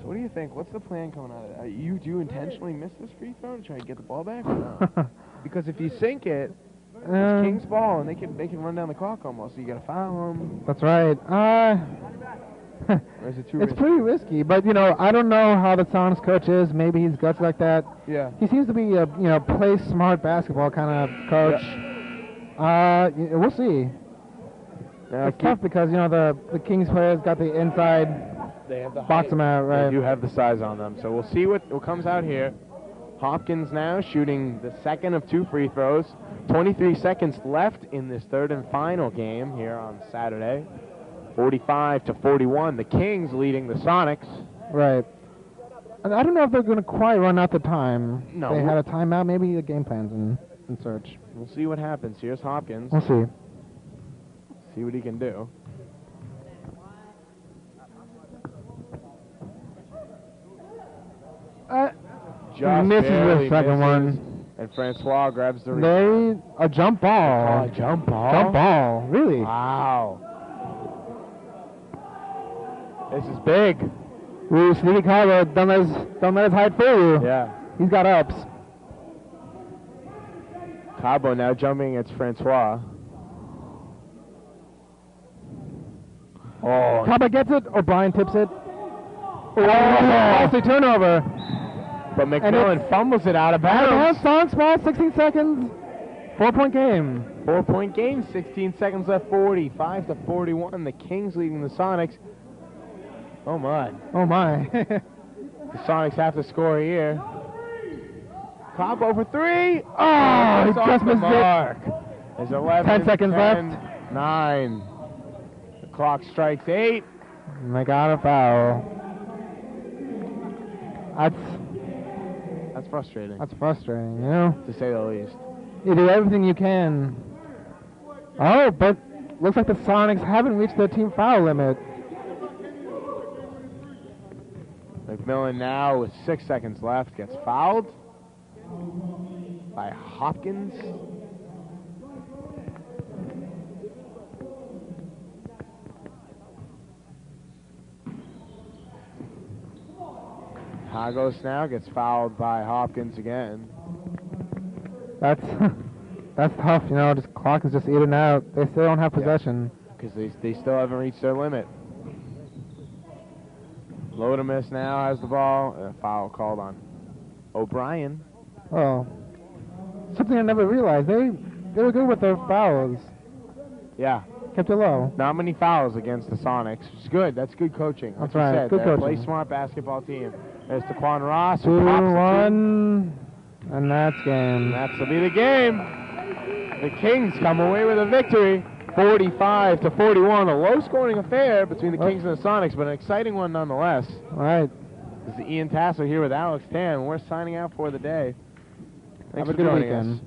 So what do you think? What's the plan coming out of it? Do you intentionally miss this free throw to try to get the ball back or no? Because if you sink it, it's Kings ball and they can run down the clock almost. So you got to foul them. That's right. Or is it too risky? Pretty risky, but I don't know how the Sonics coach is. Maybe he's guts like that. Yeah. He seems to be a play smart basketball kind of coach. Yeah. We'll see. It's tough because the Kings players got the inside. They have the box them out, right? They do have the size on them, so we'll see what comes out here. Hopkins now shooting the second of 2 free throws. 23 seconds left in this third and final game here on Saturday. 45-41, the Kings leading the Sonics. Right. And I don't know if they're going to quite run out the time. No. They had a timeout, maybe the game plan's in search. We'll see what happens. Here's Hopkins. We'll see. See what he can do. Just misses barely the second misses, one. And Francois grabs the rebound. A jump ball. Jump ball? Jump ball, really? Wow. This is big. Ooh, Sneaky Carver, don't let us hide for you. Yeah. He's got ups. Cabo now jumping against Francois. Oh. Cabo gets it, O'Brien tips it. Oh, turnover. But McMillan fumbles it out of bounds. Sonics ball, 16 seconds. 4-point game. 4-point game, 16 seconds left, 45-41. The Kings leading the Sonics. Oh, my. Oh, my. The Sonics have to score here. Cabo for 3. Oh, he just missed it. There's 11. 10 seconds left. 9. The clock strikes 8. And they got a foul. That's frustrating. That's frustrating, to say the least. You do everything you can. Oh, but looks like the Sonics haven't reached their team foul limit. McMillan now with 6 seconds left gets fouled by Hopkins. Hagos now gets fouled by Hopkins again. That's tough, you know. This clock is just eating out. They still don't have possession. Because they still haven't reached their limit. Lodemus now has the ball. A foul called on O'Brien. Oh, something I never realized. They were good with their fouls. Yeah. Kept it low. Not many fouls against the Sonics, which is good. That's good coaching. That's like right. You said, Good they're a coaching. play smart basketball team. There's Taquan Ross. Who 2-1, and that's game. That'll be the game. The Kings come away with a victory, 45-41. A low-scoring affair between the Kings and the Sonics, but an exciting one nonetheless. All right. This is Ian Tassler here with Alex Tan. We're signing out for the day. Thanks Have a for good joining weekend. us.